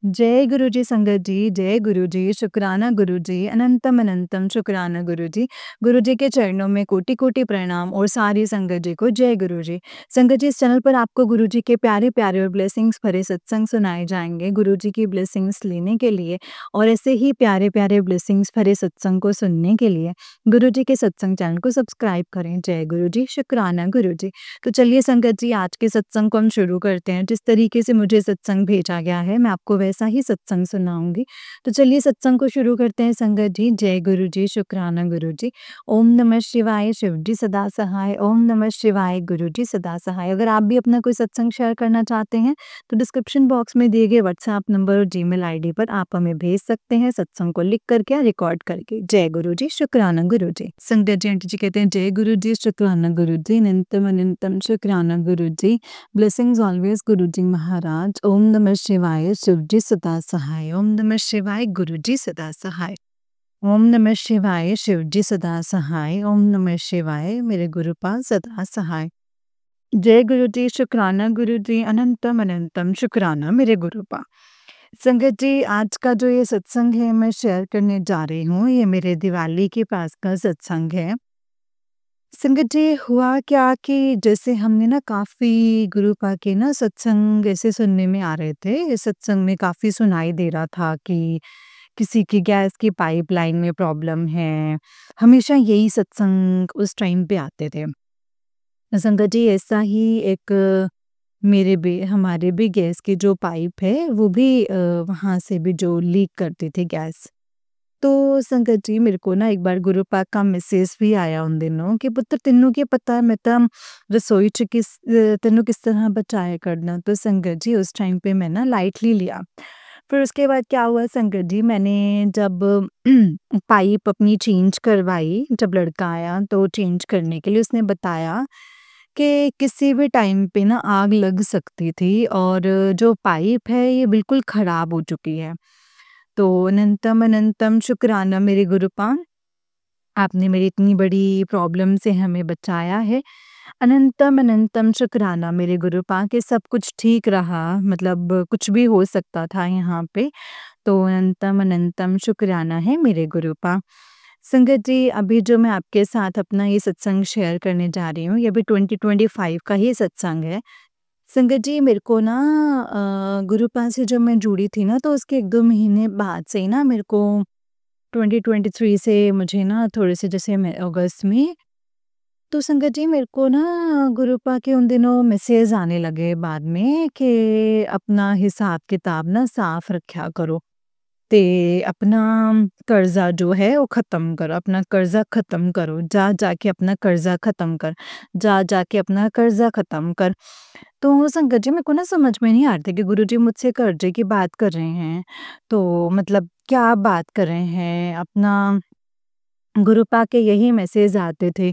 जय गुरु जी संगत जी, जय गुरु जी, शुक्राना गुरु जी, अनंतम अनंतम शुक्राना गुरु जी। गुरु जी के चरणों में कोटि-कोटि प्रणाम और सारी संगत जी को जय गुरु जी। संगत जी, इस चैनल पर आपको गुरु जी के प्यारे-प्यारे और ब्लेसिंग्स भरे सत्संग सुनाए जाएँगे। गुरु जी की ब्लेसिंग्स लेने के लिए और ऐसे ही प्यारे-प्यारे ब्लेसिंग्स भरे सत्संग को सुनने के लिए गुरु जी के सत्संग चैनल को सब्सक्राइब करें। जय गुरु जी, शुक्राना गुरु जी। तो चलिए संगत जी, आज के सत्संग को हम शुरू करते हैं। जिस तरीके से मुझे सत्संग भेजा गया है, मैं आपको वैसा ही सत्संग सुनाऊँगी। तो चलिए सत्संग को शुरू करते हैं संगत जी। जय गुरु जी, शुक्राना गुरु जी। ओम नमः शिवाय, शिव जी सदा सहाय। ओम नमः शिवाय, गुरु जी सदा सहाय। अगर आप भी अपना कोई सत्संग शेयर करना चाहते हैं, तो डिस्क्रिप्शन बॉक्स में दिए गए व्हाट्सएप नंबर और जीमेल आईडी पर आप हमें भेज सकते हैं, सत्संग को लिख करके या रिकॉर्ड करके। जय गुरु जी, शुक्राना गुरु जी। संगत जी आंटी जी कहते हैं, जय गुरु जी, शुक्राना गुरु जी, अनंतम अनंतम शुक्राना गुरु जी। ब्लेसिंग्स ऑलवेज गुरु जी महाराज। ओम नमः शिवाय, शिव जी सदा सहाय। ओम नमः शिवाय, गुरु जी सदा सहाय। ओम नमः शिवाय, शिव जी सदा सहाय। ओम नमः शिवाय, मेरे गुरुपाल सदा सहाय। जय गुरु जी, शुक्राना गुरु जी, अनंतम अनंतम शुक्राना मेरे गुरुपा। संगत जी, आज का जो ये सत्संग है मैं शेयर करने जा रही हूँ, ये मेरे दिवाली के पास का सत्संग है। संगत जी, हुआ क्या कि जैसे हमने ना काफ़ी गुरुपा के ना सत्संग ऐसे सुनने में आ रहे थे। इस सत्संग में काफ़ी सुनाई दे रहा था कि किसी की गैस की पाइपलाइन में प्रॉब्लम है। हमेशा यही सत्संग उस टाइम पे आते थे। संगत जी, ऐसा ही एक मेरे भी हमारे भी गैस की जो पाइप है वो भी वहाँ से भी जो लीक करती थी गैस। तो संगत जी, मेरे को ना एक बार गुरु पाक का मैसेज भी आया उन दिनों कि पुत्र तेनू की पता मैं तो रसोई च तेनू किस तरह बचाया करना। तो संगत जी, उस टाइम पे मैं ना लाइटली लिया। फिर उसके बाद क्या हुआ संगत जी, मैंने जब पाइप अपनी चेंज करवाई, जब लड़का आया तो चेंज करने के लिए उसने बताया कि किसी भी टाइम पे ना आग लग सकती थी और जो पाइप है ये बिल्कुल खराब हो चुकी है। तो अनंतम अनंतम शुक्राना मेरे गुरुपान, आपने मेरी इतनी बड़ी प्रॉब्लम से हमें बचाया है। अनंतम अनंतम शुक्राना मेरे गुरुपान कि सब कुछ ठीक रहा, मतलब कुछ भी हो सकता था यहाँ पे। तो अनंतम अनंतम शुक्राना है मेरे गुरुपा। संगत जी, अभी जो मैं आपके साथ अपना ये सत्संग शेयर करने जा रही हूँ, ये भी 2025 का ही सत्संग है। संगत जी, मेरे को ना गुरुपा से जब मैं जुड़ी थी ना, तो उसके 1-2 महीने बाद से ही ना मेरे को 2023 से मुझे ना थोड़े-से जैसे मैं अगस्त में, तो संगत जी मेरे को ना गुरुपा के उन दिनों मैसेज आने लगे बाद में कि अपना हिसाब-किताब ना साफ रखा करो। ते अपना कर्ज़ा जो है वो ख़त्म करो, अपना कर्ज़ा ख़त्म करो, जा जाके अपना कर्ज़ा ख़त्म कर, जा जाके अपना कर्ज़ा ख़त्म कर। तो संगत जी, मेरे को ना समझ में नहीं आ रहा था कि गुरुजी मुझसे कर्ज़े की बात कर रहे हैं, तो मतलब क्या बात कर रहे हैं? अपना गुरुपा के यही मैसेज आते थे,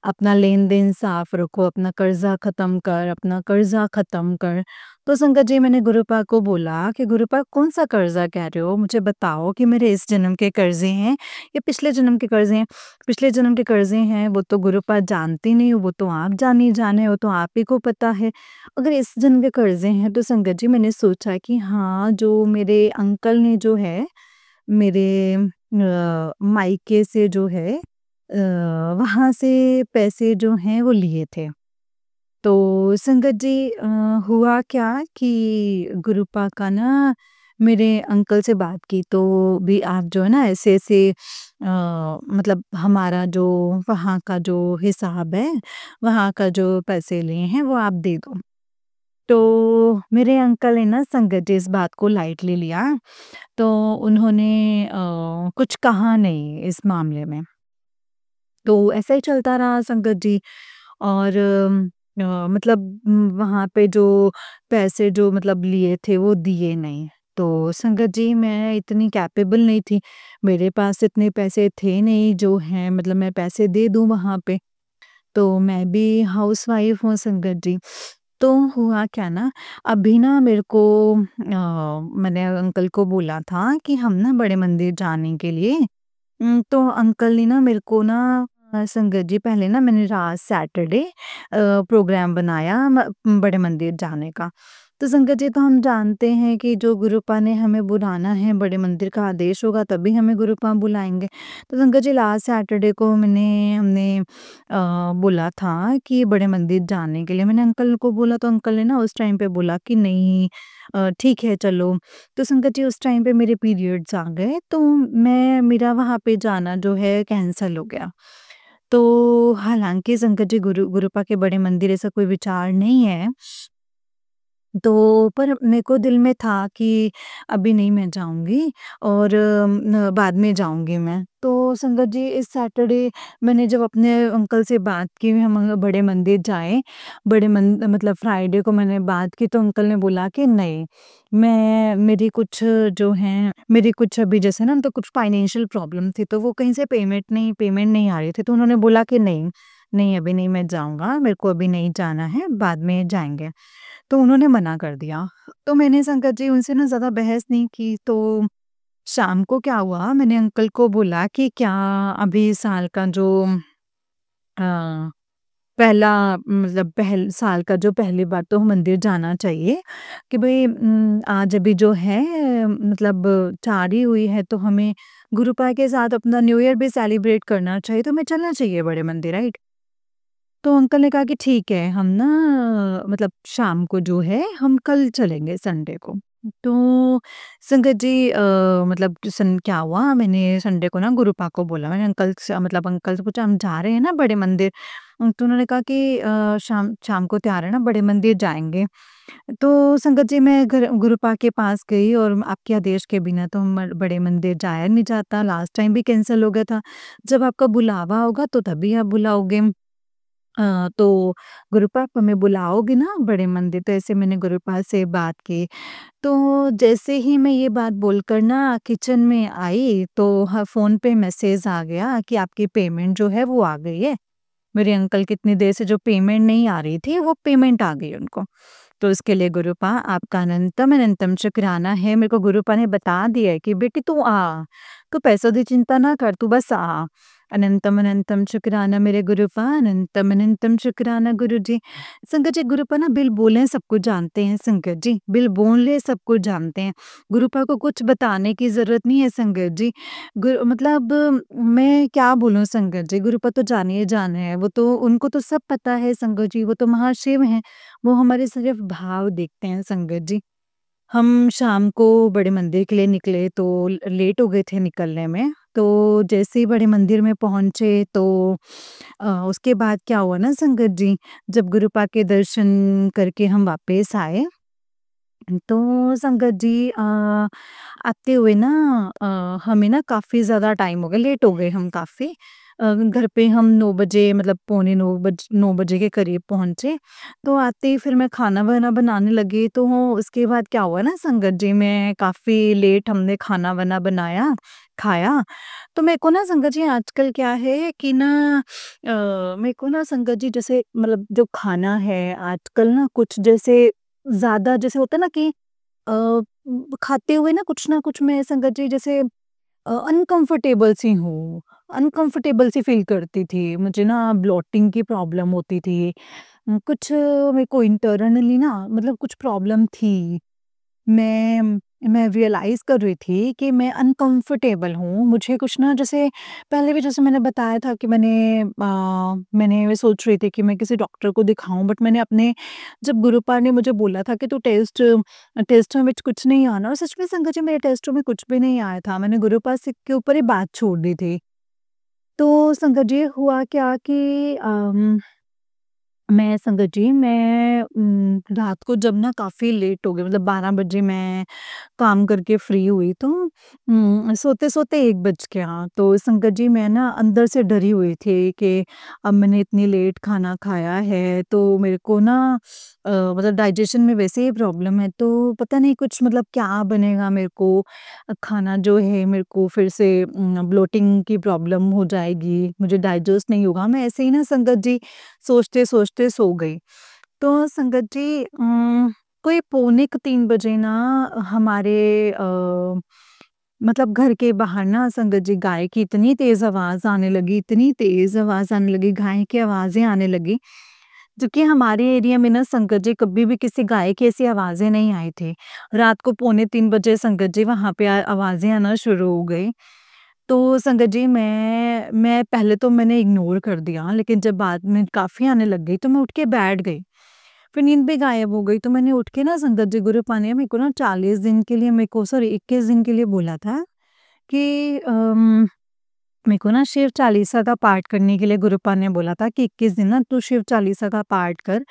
अपना लेन-देन साफ रखो, अपना कर्ज़ा ख़त्म कर, अपना कर्ज़ा ख़त्म कर। तो संगत जी, मैंने गुरुपा को बोला कि गुरुपा कौन-सा कर्ज़ा कह रहे हो? मुझे बताओ कि मेरे इस जन्म के कर्ज़े हैं या पिछले जन्म के कर्ज़े हैं? पिछले जन्म के कर्ज़े हैं वो तो गुरुपा जानती नहीं हो, वो तो आप जाने, वो तो आप ही को पता है। अगर इस जन्म के कर्ज़े हैं तो संगत जी मैंने सोचा कि हाँ, जो मेरे अंकल ने जो है मेरे मायके से जो है वहाँ से पैसे जो हैं वो लिए थे। तो संगत जी, हुआ क्या कि गुरुपा का ना मेरे अंकल से बात की तो भी आप जो है ना ऐसे-ऐसे मतलब हमारा जो वहाँ का जो हिसाब है, वहाँ का जो पैसे लिए हैं वो आप दे दो। तो मेरे अंकल ने ना संगत जी इस बात को लाइटली लिया, तो उन्होंने कुछ कहा नहीं इस मामले में। तो ऐसा ही चलता रहा संगत जी और मतलब वहाँ पे जो पैसे जो मतलब लिए थे वो दिए नहीं। तो संगत जी, मैं इतनी कैपेबल नहीं थी, मेरे पास इतने पैसे थे नहीं जो हैं मतलब मैं पैसे दे दूँ वहाँ पे। तो मैं भी हाउसवाइफ़ हूँ संगत जी। तो हुआ क्या ना, अभी ना मेरे को मैंने अंकल को बोला था कि हम ना बड़े मंदिर जाने के लिए, तो अंकल ने ना मेरे को ना संगत जी पहले ना मैंने रात सैटरडे प्रोग्राम बनाया बड़े मंदिर जाने का। तो संगत जी, तो हम जानते हैं कि जो गुरुपा ने हमें बुलाना है, बड़े मंदिर का आदेश होगा तभी हमें गुरुपा बुलाएँगे। तो संगत जी, लास्ट सैटरडे को हमने बोला था कि बड़े मंदिर जाने के लिए। मैंने अंकल को बोला तो अंकल ने ना उस टाइम पे बोला कि नहीं, ठीक है चलो। तो संगत जी, उस टाइम पे मेरे पीरियड्स आ गए तो मेरा वहाँ पे जाना जो है कैंसल हो गया। तो हालाँकि संगत जी, गुरुपा के बड़े मंदिर ऐसा कोई विचार नहीं है। तो पर मेरे को दिल में था कि अभी नहीं मैं जाऊँगी और बाद में जाऊँगी मैं। तो संगत जी, इस सैटरडे मैंने जब अपने अंकल से बात की हम बड़े मंदिर जाएँ, मतलब फ्राइडे को मैंने बात की तो अंकल ने बोला कि नहीं, मेरी कुछ अभी जैसे ना तो कुछ फाइनेंशियल प्रॉब्लम थी तो वो कहीं से पेमेंट नहीं आ रही थी तो उन्होंने बोला कि नहीं, नहीं अभी नहीं मैं जाऊँगा, मेरे को अभी नहीं जाना है, बाद में जाएँगे। तो उन्होंने मना कर दिया। तो मैंने संगत जी उनसे ना ज़्यादा बहस नहीं की, तो शाम को क्या हुआ, मैंने अंकल को बोला कि क्या अभी साल का जो अ, पहला मतलब पहल साल का जो पहली बार तो मंदिर जाना चाहिए कि भई आज अभी जो है मतलब 4 ही हुई है तो हमें गुरुपा के साथ अपना न्यू ईयर भी सेलिब्रेट करना चाहिए, तो हमें चलना चाहिए बड़े मंदिर, राइट? तो अंकल ने कहा कि ठीक है, हम ना मतलब शाम को जो है हम कल चलेंगे संडे को। तो संगत जी, मतलब सन क्या हुआ, मैंने संडे को ना गुरुपा को बोला, मैंने अंकल से पूछा हम जा रहे हैं ना बड़े मंदिर? तो उन्होंने कहा कि शाम शाम को तैयार है ना बड़े मंदिर जाएँगे। तो संगत जी, मैं गुरुपा के पास गई और आपके आदेश के बिना तो बड़े मंदिर जाया नहीं जाता, लास्ट टाइम भी कैंसल हो गया था। जब आपका बुलावा होगा तो तभी आप बुलाओगे। तो गुरुपा आप हमें बुलाओगे ना बड़े मंदिर? तो ऐसे मैंने गुरुपा से बात की। तो जैसे ही मैं ये बात बोलकर ना किचन में आई तो फ़ोन पे मैसेज आ गया कि आपकी पेमेंट जो है वो आ गई है। मेरे अंकल की इतनी देर से जो पेमेंट नहीं आ रही थी वो पेमेंट आ गई उनको। तो इसके लिए गुरुपा आपका अनंतम अनंतम शुक्राना है। मेरे को गुरुपा ने बता दिया है कि बेटी तू आ, तू पैसों की चिंता ना कर, तू बस आ। अनंतम अनंतम शुक्राना मेरे गुरुपा, अनंतम अनंतम शुक्राना गुरुजी। संगत जी, गुरुपा ना बिल बोले सब कुछ जानते हैं संगत जी, बिल बोले सब कुछ जानते हैं। गुरुपा को कुछ बताने की ज़रूरत नहीं है संगत जी। मतलब मैं क्या बोलूँ संगत जी, गुरुपा तो जानिए जान है, वो तो उनको तो सब पता है संगत जी, वो तो महाशिव हैं। वो हमारे सिर्फ भाव देखते हैं संगत जी। हम शाम को बड़े मंदिर के लिए निकले तो लेट हो गए थे निकलने में। तो जैसे ही बड़े मंदिर में पहुँचे तो उसके बाद क्या हुआ ना संगत जी, जब गुरुपा के दर्शन करके हम वापस आए तो संगत जी, आते हुए ना हमें ना काफ़ी ज़्यादा टाइम हो गया, लेट हो गए हम काफ़ी। घर पे हम 9 बजे मतलब पौने 9 बजे के करीब पहुँचे। तो आते ही फिर मैं खाना-वाना बनाने लगी तो उसके बाद क्या हुआ ना संगत जी, मैं काफ़ी लेट हमने खाना-वाना बनाया, खाया। तो मेरे को ना संगत जी आजकल क्या है कि ना मेरे को ना संगत जी जैसे मतलब जो खाना है आजकल ना कुछ जैसे ज़्यादा जैसे होता है ना कि खाते हुए ना कुछ मैं संगत जी जैसे अनकंफर्टेबल सी हूँ, अनकंफर्टेबल सी फ़ील करती थी। मुझे ना ब्लोटिंग की प्रॉब्लम होती थी। कुछ मेरे को इंटरनली ना मतलब कुछ प्रॉब्लम थी। मैं रियलाइज़ कर रही थी कि मैं अनकंफर्टेबल हूँ। मुझे कुछ ना जैसे पहले भी जैसे मैंने बताया था कि मैंने सोच रही थी कि मैं किसी डॉक्टर को दिखाऊँ, बट मैंने अपने जब गुरुपा ने मुझे बोला था कि तू टेस्टों में कुछ नहीं आना, और सच में संगत जी मेरे टेस्टों में कुछ भी नहीं आया था। मैंने गुरुपा से के ऊपर ही बात छोड़ दी थी। तो संगत जी हुआ क्या कि रात को जब ना काफ़ी लेट हो गई, मतलब 12 बजे मैं काम करके फ्री हुई तो सोते-सोते 1 बज गया। तो संगत जी, मैं ना अंदर से डरी हुई थी कि अब मैंने इतनी लेट खाना खाया है तो मेरे को ना मतलब डाइजेशन में वैसे ही प्रॉब्लम है तो पता नहीं कुछ मतलब क्या बनेगा मेरे को। खाना जो है मेरे को फिर से ब्लोटिंग की प्रॉब्लम हो जाएगी, मुझे डाइजेस्ट नहीं होगा। मैं ऐसे ही ना संगत जी सोचते-सोचते सो गई। तो संगत जी, कोई पौने क 3 बजे ना हमारे मतलब घर के बाहर ना संगत जी गाय की इतनी तेज़ आवाज़ आने लगी, इतनी तेज़ आवाज़ आने लगी, गाय की आवाज़ें आने लगी। क्योंकि हमारे एरिया में ना संगत जी कभी भी किसी गाय की ऐसी आवाज़ें नहीं आई थी। रात को पौने 3 बजे संगत जी वहाँ पे आवाज़ें आना शुरू हो गई। तो संगत जी मैं पहले तो मैंने इग्नोर कर दिया, लेकिन जब बाद में काफ़ी आने लग गई तो मैं उठ के बैठ गई। फिर नींद भी गायब हो गई, तो मैंने उठ के ना संगत जी गुरु पानी मेरे को ना 40 दिन के लिए, मेरे को सॉरी 21 दिन के लिए बोला था कि मेरे को ना शिव चालीसा का पाठ करने के लिए गुरुपा ने बोला था कि 21 दिन ना तू शिव चालीसा का पाठ कर,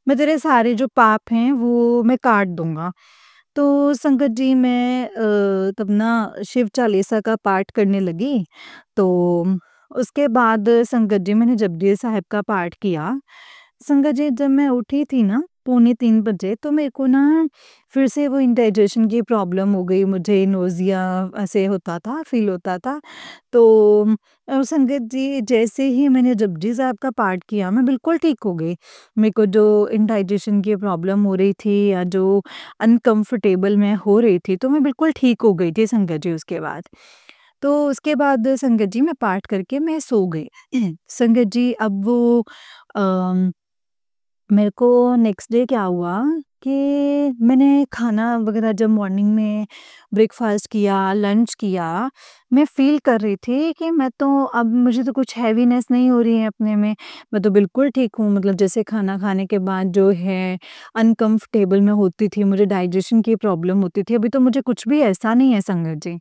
मैं तेरे सारे जो पाप हैं वो मैं काट दूँगा। तो संगत जी मैं तब ना शिव चालीसा का पाठ करने लगी, तो उसके बाद संगत जी मैंने जपजी साहिब का पाठ किया। संगत जी जब मैं उठी थी ना पौने 3 बजे, तो मेरे को ना फिर से वो इंडाइजेशन की प्रॉब्लम हो गई, मुझे नोज़िया ऐसे होता था, फ़ील होता था। तो संगत जी जैसे ही मैंने जपजी साहब का पाठ किया, मैं बिल्कुल ठीक हो गई। मेरे को जो इंडाइजेशन की प्रॉब्लम हो रही थी या जो अनकम्फ़र्टेबल मैं हो रही थी, तो मैं बिल्कुल ठीक हो गई थी संगत जी उसके बाद। तो उसके बाद संगत जी मैं पाठ करके मैं सो गई। संगत जी अब वो अम मेरे को नेक्स्ट डे क्या हुआ कि मैंने खाना वगैरह जब मॉर्निंग में ब्रेकफ़ास्ट किया, लंच किया, मैं फ़ील कर रही थी कि मैं तो अब मुझे तो कुछ हैवीनेस नहीं हो रही है अपने में, मैं तो बिल्कुल ठीक हूँ। मतलब जैसे खाना खाने के बाद जो है अनकम्फ़र्टेबल मैं होती थी, मुझे डाइजेशन की प्रॉब्लम होती थी, अभी तो मुझे कुछ भी ऐसा नहीं है संगत जी।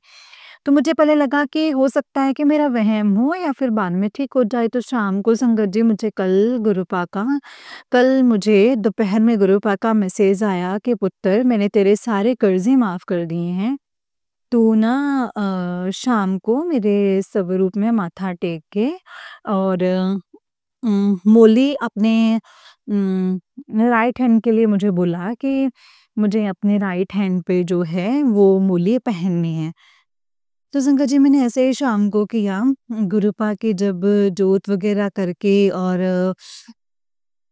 तो मुझे पहले लगा कि हो सकता है कि मेरा वहम हो या फिर बाद में ठीक हो जाए, तो शाम को संगत जी मुझे कल मुझे दोपहर में गुरुपा का मैसेज आया कि पुत्र मैंने तेरे सारे कर्ज़े माफ़ कर दिए हैं। तू ना शाम को मेरे स्वरूप में माथा टेक के और मोली अपने राइट हैंड के लिए मुझे बोला कि मुझे अपने राइट हैंड पे जो है वो मोली पहननी है। तो संगत जी मैंने ऐसे ही शाम को किया, गुरुपा की जब जोत वगैरह करके और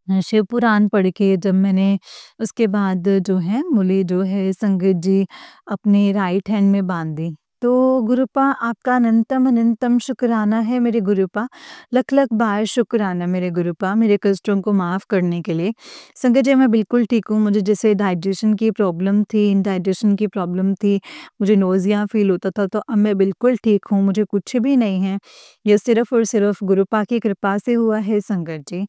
शिव पुराण पढ़ के जब मैंने उसके बाद जो है मूली जो है संगत जी अपने राइट हैंड में बांधी। तो गुरुपा आपका अनंतम अनंतम शुक्राना है मेरे गुरुपा, लख लख बार शुक्राना मेरे गुरुपा मेरे कष्टों को माफ़ करने के लिए। संगत जी मैं बिल्कुल ठीक हूँ, मुझे जैसे डाइजेशन की प्रॉब्लम थी, इंडाइजेशन की प्रॉब्लम थी, मुझे नोज़िया फ़ील होता था, तो अब मैं बिल्कुल ठीक हूँ, मुझे कुछ भी नहीं है। ये सिर्फ़ और सिर्फ़ गुरुपा की कृपा से हुआ है संगत जी।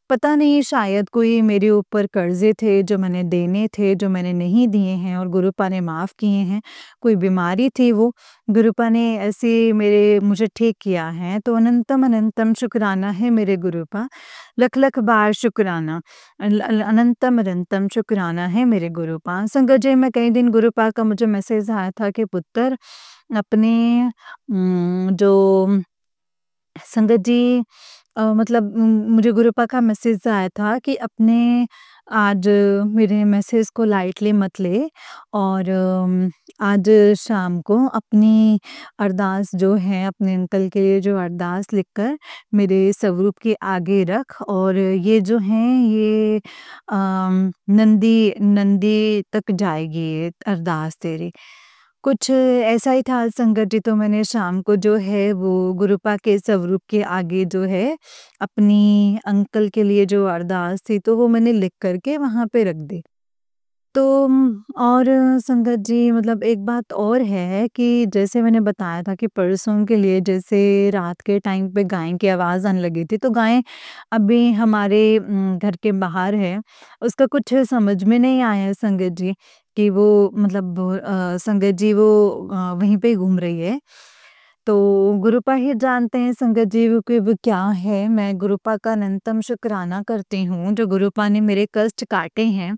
पता नहीं शायद कोई मेरे ऊपर कर्ज़े थे जो मैंने देने थे, जो मैंने नहीं दिए हैं और गुरुपा ने माफ़ किए हैं। कोई बीमारी थी वो, गुरुपा ने ऐसे मेरे मुझे ठीक किया है, तो अनंतम अनंतम शुक्राना है मेरे गुरुपा। लख लख बार शुक्राना। अनंतम अनंतम शुक्राना है मेरे गुरुपा। संगत जी मैं कई दिन गुरुपा का मुझे मैसेज आया था कि पुत्र अपने जो संगत जी मतलब मुझे गुरुपा का मैसेज आया था कि अपने आज मेरे मैसेज को लाइटली मत ले और आज शाम को अपनी अरदास जो है अपने अंकल के लिए जो अरदास लिखकर मेरे स्वरूप के आगे रख और ये जो है ये नंदी नंदी तक जाएगी ये अरदास तेरी। कुछ ऐसा ही था संगत जी, तो मैंने शाम को जो है वो गुरुपा के स्वरूप के आगे जो है अपनी अंकल के लिए जो अरदास थी तो वो मैंने लिख कर के वहाँ पे रख दी। तो और संगत जी मतलब एक बात और है कि जैसे मैंने बताया था कि परसों के लिए जैसे रात के टाइम पे गाय की आवाज़ आने लगी थी, तो गाय अभी हमारे घर के बाहर है। उसका कुछ समझ में नहीं आया है संगत जी कि वो मतलब संगत जी वो वहीं पे घूम रही है। तो गुरुपा ही जानते हैं संगत जी वो कि वो क्या है। मैं गुरुपा का अनंतम शुक्राना करती हूँ, जो गुरुपा ने मेरे कष्ट काटे हैं।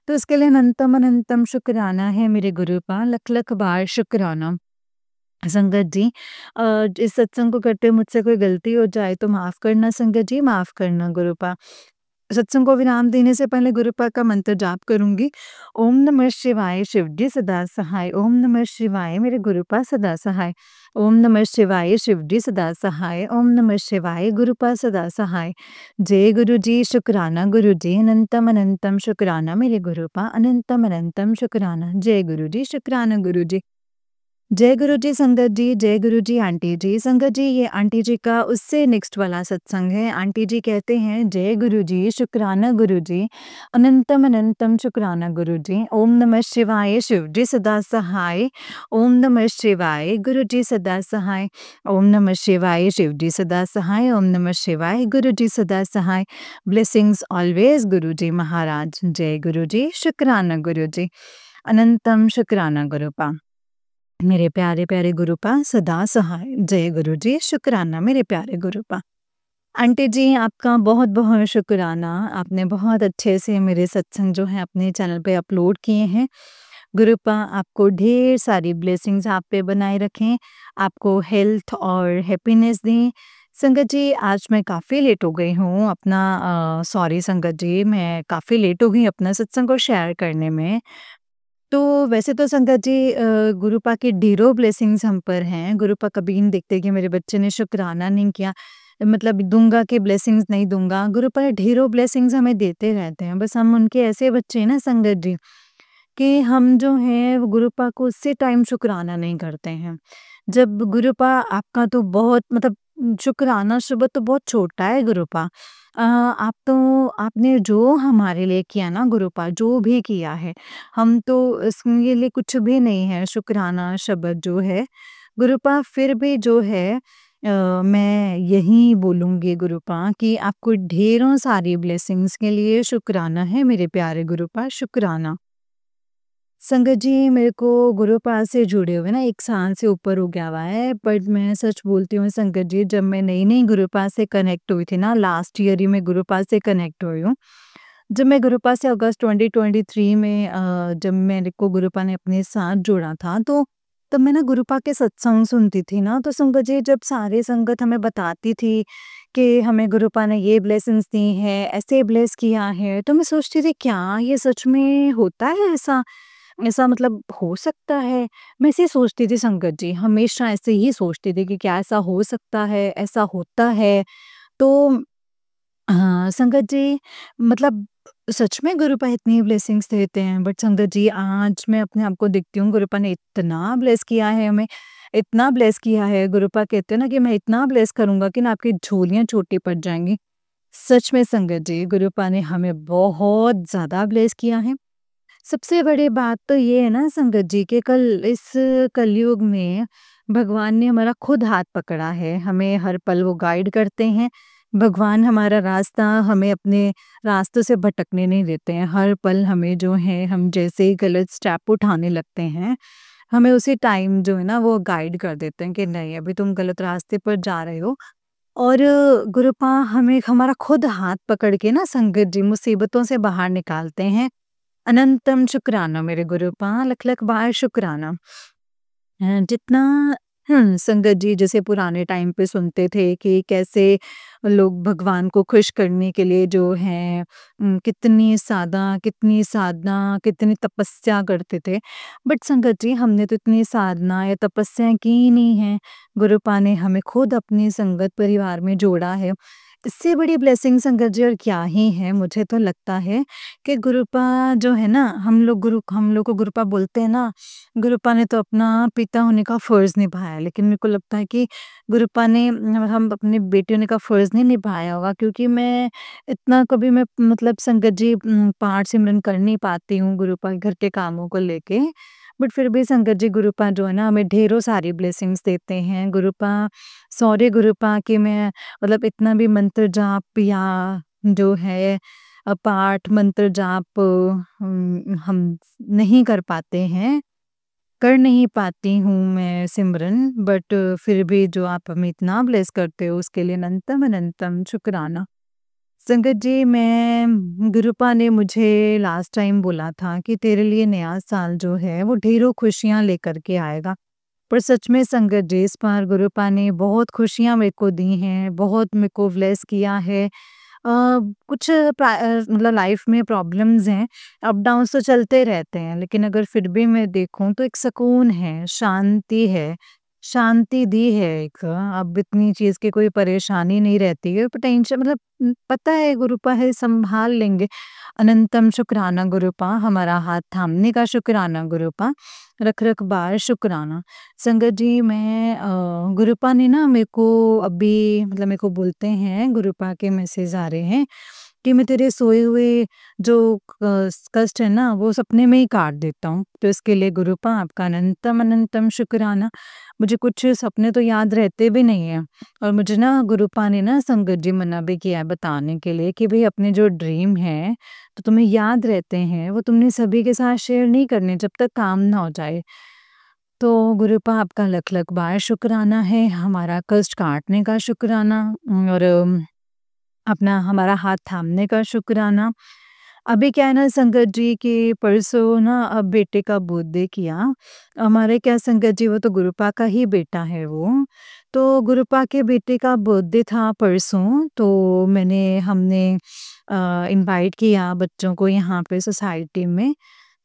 तो इसके लिए अनंतम अनंतम शुक्राना है मेरे गुरुपा, लख लख बार शुक्राना। संगत जी इस सत्संग को करते हुए मुझसे कोई गलती हो जाए तो माफ़ करना संगत जी, माफ़ करना गुरुपा। सत्संग को विराम देने से पहले गुरुपा का मंत्र जाप करूँगी। ओम नमः शिवाय शिव जी सदा सहाय, ओम नमः शिवाय मेरे गुरुपा सदा सहाय, ओम नमः शिवाय शिव जी सदा सहाय, ओम नमः शिवाय गुरुपा सदा सहाय। जय गुरु जी, शुक्राना गुरु जी, अनंतम अनंतम शुक्राना मेरे गुरुपा, अनंतम अनंतम शुक्राना। जय गुरु जी, शुक्राना गुरु जी। जय गुरु जी संगत जी, जय गुरु जी आंटी जी। संगत जी, ये आंटी जी का उससे नेक्स्ट वाला सत्संग है। आंटी जी कहते हैं, जय गुरु जी, शुक्राना गुरु जी, अनंतम अनंतम शुक्राना गुरु जी। ओम नमः शिवाय, शिव जी सदा सहाय। ओम नमः शिवाय, गुरु जी सदा सहाय। ओम नमः शिवाय, शिव जी सदा सहाय। ओम नमः शिवाय, गुरु जी सदा सहाय। ब्लेसिंग्स ऑलवेज गुरु जी महाराज। जय गुरु जी, शुक्राना गुरु जी, अनंतम शुक्राना गुरुपा। मेरे प्यारे प्यारे गुरुपा सदा सहाय। जय गुरु जी, शुक्राना मेरे प्यारे गुरुपा। आंटी जी, आपका बहुत बहुत शुक्राना। आपने बहुत अच्छे से मेरे सत्संग जो है अपने चैनल पे अपलोड किए हैं। गुरुपा आपको ढेर सारी ब्लेसिंग्स आप पे बनाए रखें, आपको हेल्थ और हैप्पीनेस दें। संगत जी, आज मैं काफ़ी लेट हो गई हूँ अपना सॉरी संगत जी, मैं काफ़ी लेट हो गई अपना सत्संग को शेयर करने में। तो वैसे तो संगत जी गुरुपा की ढेरों ब्लेसिंग्स हम पर हैं। गुरुपा कभी नहीं देखते कि मेरे बच्चे ने शुक्राना नहीं किया, मतलब दूँगा कि ब्लेसिंग्स नहीं दूँगा। गुरुपा ढेरों ब्लेसिंग्स हमें देते रहते हैं। बस हम उनके ऐसे बच्चे हैं ना संगत जी, कि हम जो हैं वो गुरुपा को उसी टाइम शुक्राना नहीं करते हैं। जब गुरुपा आपका तो बहुत मतलब शुक्राना शब्द तो बहुत छोटा है गुरुपा। आप तो आपने जो हमारे लिए किया ना गुरुपा, जो भी किया है, हम तो इसके लिए कुछ भी नहीं है शुक्राना शब्द जो है। गुरुपा फिर भी जो है मैं यही बोलूँगी गुरुपा कि आपको ढेरों सारी ब्लेसिंग्स के लिए शुक्राना है मेरे प्यारे गुरुपा, शुक्राना। संगत जी, मेरे को गुरुपाद से जुड़े हुए ना 1 साल से ऊपर हो गया हुआ है, बट मैं सच बोलती हूँ संगत जी, जब मैं नई-नई गुरुपाद से कनेक्ट हुई थी ना, लास्ट ईयर ही मैं गुरुपाद से कनेक्ट हुई हूँ। जब मैं गुरुपाद से अगस्त 2023 में जब मेरे को गुरुपा ने अपने साथ जोड़ा था, तो तब मैं ना गुरुपा के सत्संग सुनती थी ना, तो संगत जी जब सारे संगत हमें बताती थी कि हमें गुरुपा ने ये ब्लेसिंग्स दी हैं, ऐसे ब्लेस किया है, तो मैं सोचती थी क्या ये सच में होता है ऐसा? ऐसा मतलब हो सकता है? मैं ऐसे ही सोचती थी संगत जी, हमेशा ऐसे ही सोचती थी कि क्या ऐसा हो सकता है, ऐसा होता है? तो संगत जी मतलब सच में गुरुपा इतनी ब्लेसिंग्स देते हैं, बट संगत जी आज मैं अपने आप को देखती हूँ गुरुपा ने इतना ब्लेस किया है हमें, इतना ब्लेस किया है। गुरुपा कहते हैं ना कि मैं इतना ब्लेस करूँगा कि ना आपकी झोलियाँ छोटी पड़ जाएँगी। सच में संगत जी, गुरुपा ने हमें बहुत ज़्यादा ब्लेस किया है। सबसे बड़ी बात तो ये है ना संगत जी कि कल इस कलयुग में भगवान ने हमारा खुद हाथ पकड़ा है, हमें हर पल वो गाइड करते हैं। भगवान हमारा रास्ता हमें अपने रास्तों से भटकने नहीं देते हैं। हर पल हमें जो है हम जैसे ही गलत स्टेप उठाने लगते हैं, हमें उसी टाइम जो है ना वो गाइड कर देते हैं कि नहीं अभी तुम गलत रास्ते पर जा रहे हो। और गुरुपा हमें हमारा खुद हाथ पकड़ के ना संगत जी मुसीबतों से बाहर निकालते हैं। अनंतम शुक्राना मेरे गुरुपा, लख लख बार शुक्राना। जितना संगत जी जैसे पुराने टाइम पे सुनते थे कि कैसे लोग भगवान को खुश करने के लिए जो है कितनी कितनी साधना, कितनी तपस्या करते थे। बट संगत जी हमने तो इतनी साधना या तपस्या की ही नहीं है। गुरुपा ने हमें खुद अपनी संगत परिवार में जोड़ा है। इससे बड़ी ब्लेसिंग संगत जी और क्या ही है, मुझे तो लगता है कि गुरुपा जो है ना हम लोग को गुरुपा बोलते हैं ना, गुरुपा ने तो अपना पिता होने का फ़र्ज़ निभाया, लेकिन मेरे को लगता है कि गुरुपा ने हम अपने बेटे होने का फ़र्ज़ नहीं निभाया होगा, क्योंकि मैं इतना कभी मैं मतलब संगत जी पाठ सिमरन कर नहीं पाती हूँ गुरुपा के घर के कामों को लेके। बट फिर भी संगत जी गुरुपा जो है ना हमें ढेरों सारी ब्लेसिंग्स देते हैं। गुरुपा सॉरी गुरुपा कि मैं मतलब इतना भी मंत्र जाप या जो है पाठ मंत्र जाप हम नहीं कर पाते हैं, कर नहीं पाती हूँ मैं सिमरन, बट फिर भी जो आप हमें इतना ब्लेस करते हो उसके लिए अनंतम अनंतम शुक्राना। संगत जी मैं गुरुपा ने मुझे लास्ट टाइम बोला था कि तेरे लिए नया साल जो है वो ढेरों खुशियाँ लेकर के आएगा। पर सच में संगत जी इस बार गुरुपा ने बहुत खुशियाँ मेरे को दी हैं, बहुत मेरे को ब्लेस किया है। कुछ मतलब लाइफ में प्रॉब्लम्स हैं, अप डाउन्स तो चलते रहते हैं, लेकिन अगर फिर भी मैं देखूँ तो एक सुकून है, शांति है। शांति दी है एक। अब इतनी चीज़ की कोई परेशानी नहीं रहती है, पर टेंशन मतलब पता है गुरुपा है सँभाल लेंगे। अनंतम शुक्राना गुरुपा, हमारा हाथ थामने का शुक्राना गुरुपा, रख बार शुक्राना। संगत जी मैं गुरुपा ने ना मेरे को अभी मतलब मेरे को बोलते हैं, गुरुपा के मैसेज आ रहे हैं कि मैं तेरे सोए हुए जो कष्ट है ना वो सपने में ही काट देता हूँ। तो इसके लिए गुरुपा आपका अनंतम अनंतम शुक्राना। मुझे कुछ सपने तो याद रहते भी नहीं हैं, और मुझे ना गुरुपा ने ना संगत जी मना भी किया है बताने के लिए कि भई अपने जो ड्रीम है, तो तुम्हें याद रहते हैं, वो तुमने सभी के साथ शेयर नहीं करने जब तक काम ना हो जाए। तो गुरुपा आपका लख-लख बार शुक्राना है, हमारा कष्ट काटने का शुक्राना, और अपना हमारा हाथ थामने का शुक्राना। अभी क्या है ना संगत जी कि परसों ना अब बेटे का बर्थडे किया। हमारे क्या संगत जी वो तो गुरुपा का ही बेटा है वो। तो गुरुपा के बेटे का बर्थडे था परसों, तो हमने इनवाइट किया बच्चों को यहाँ पे सोसाइटी में।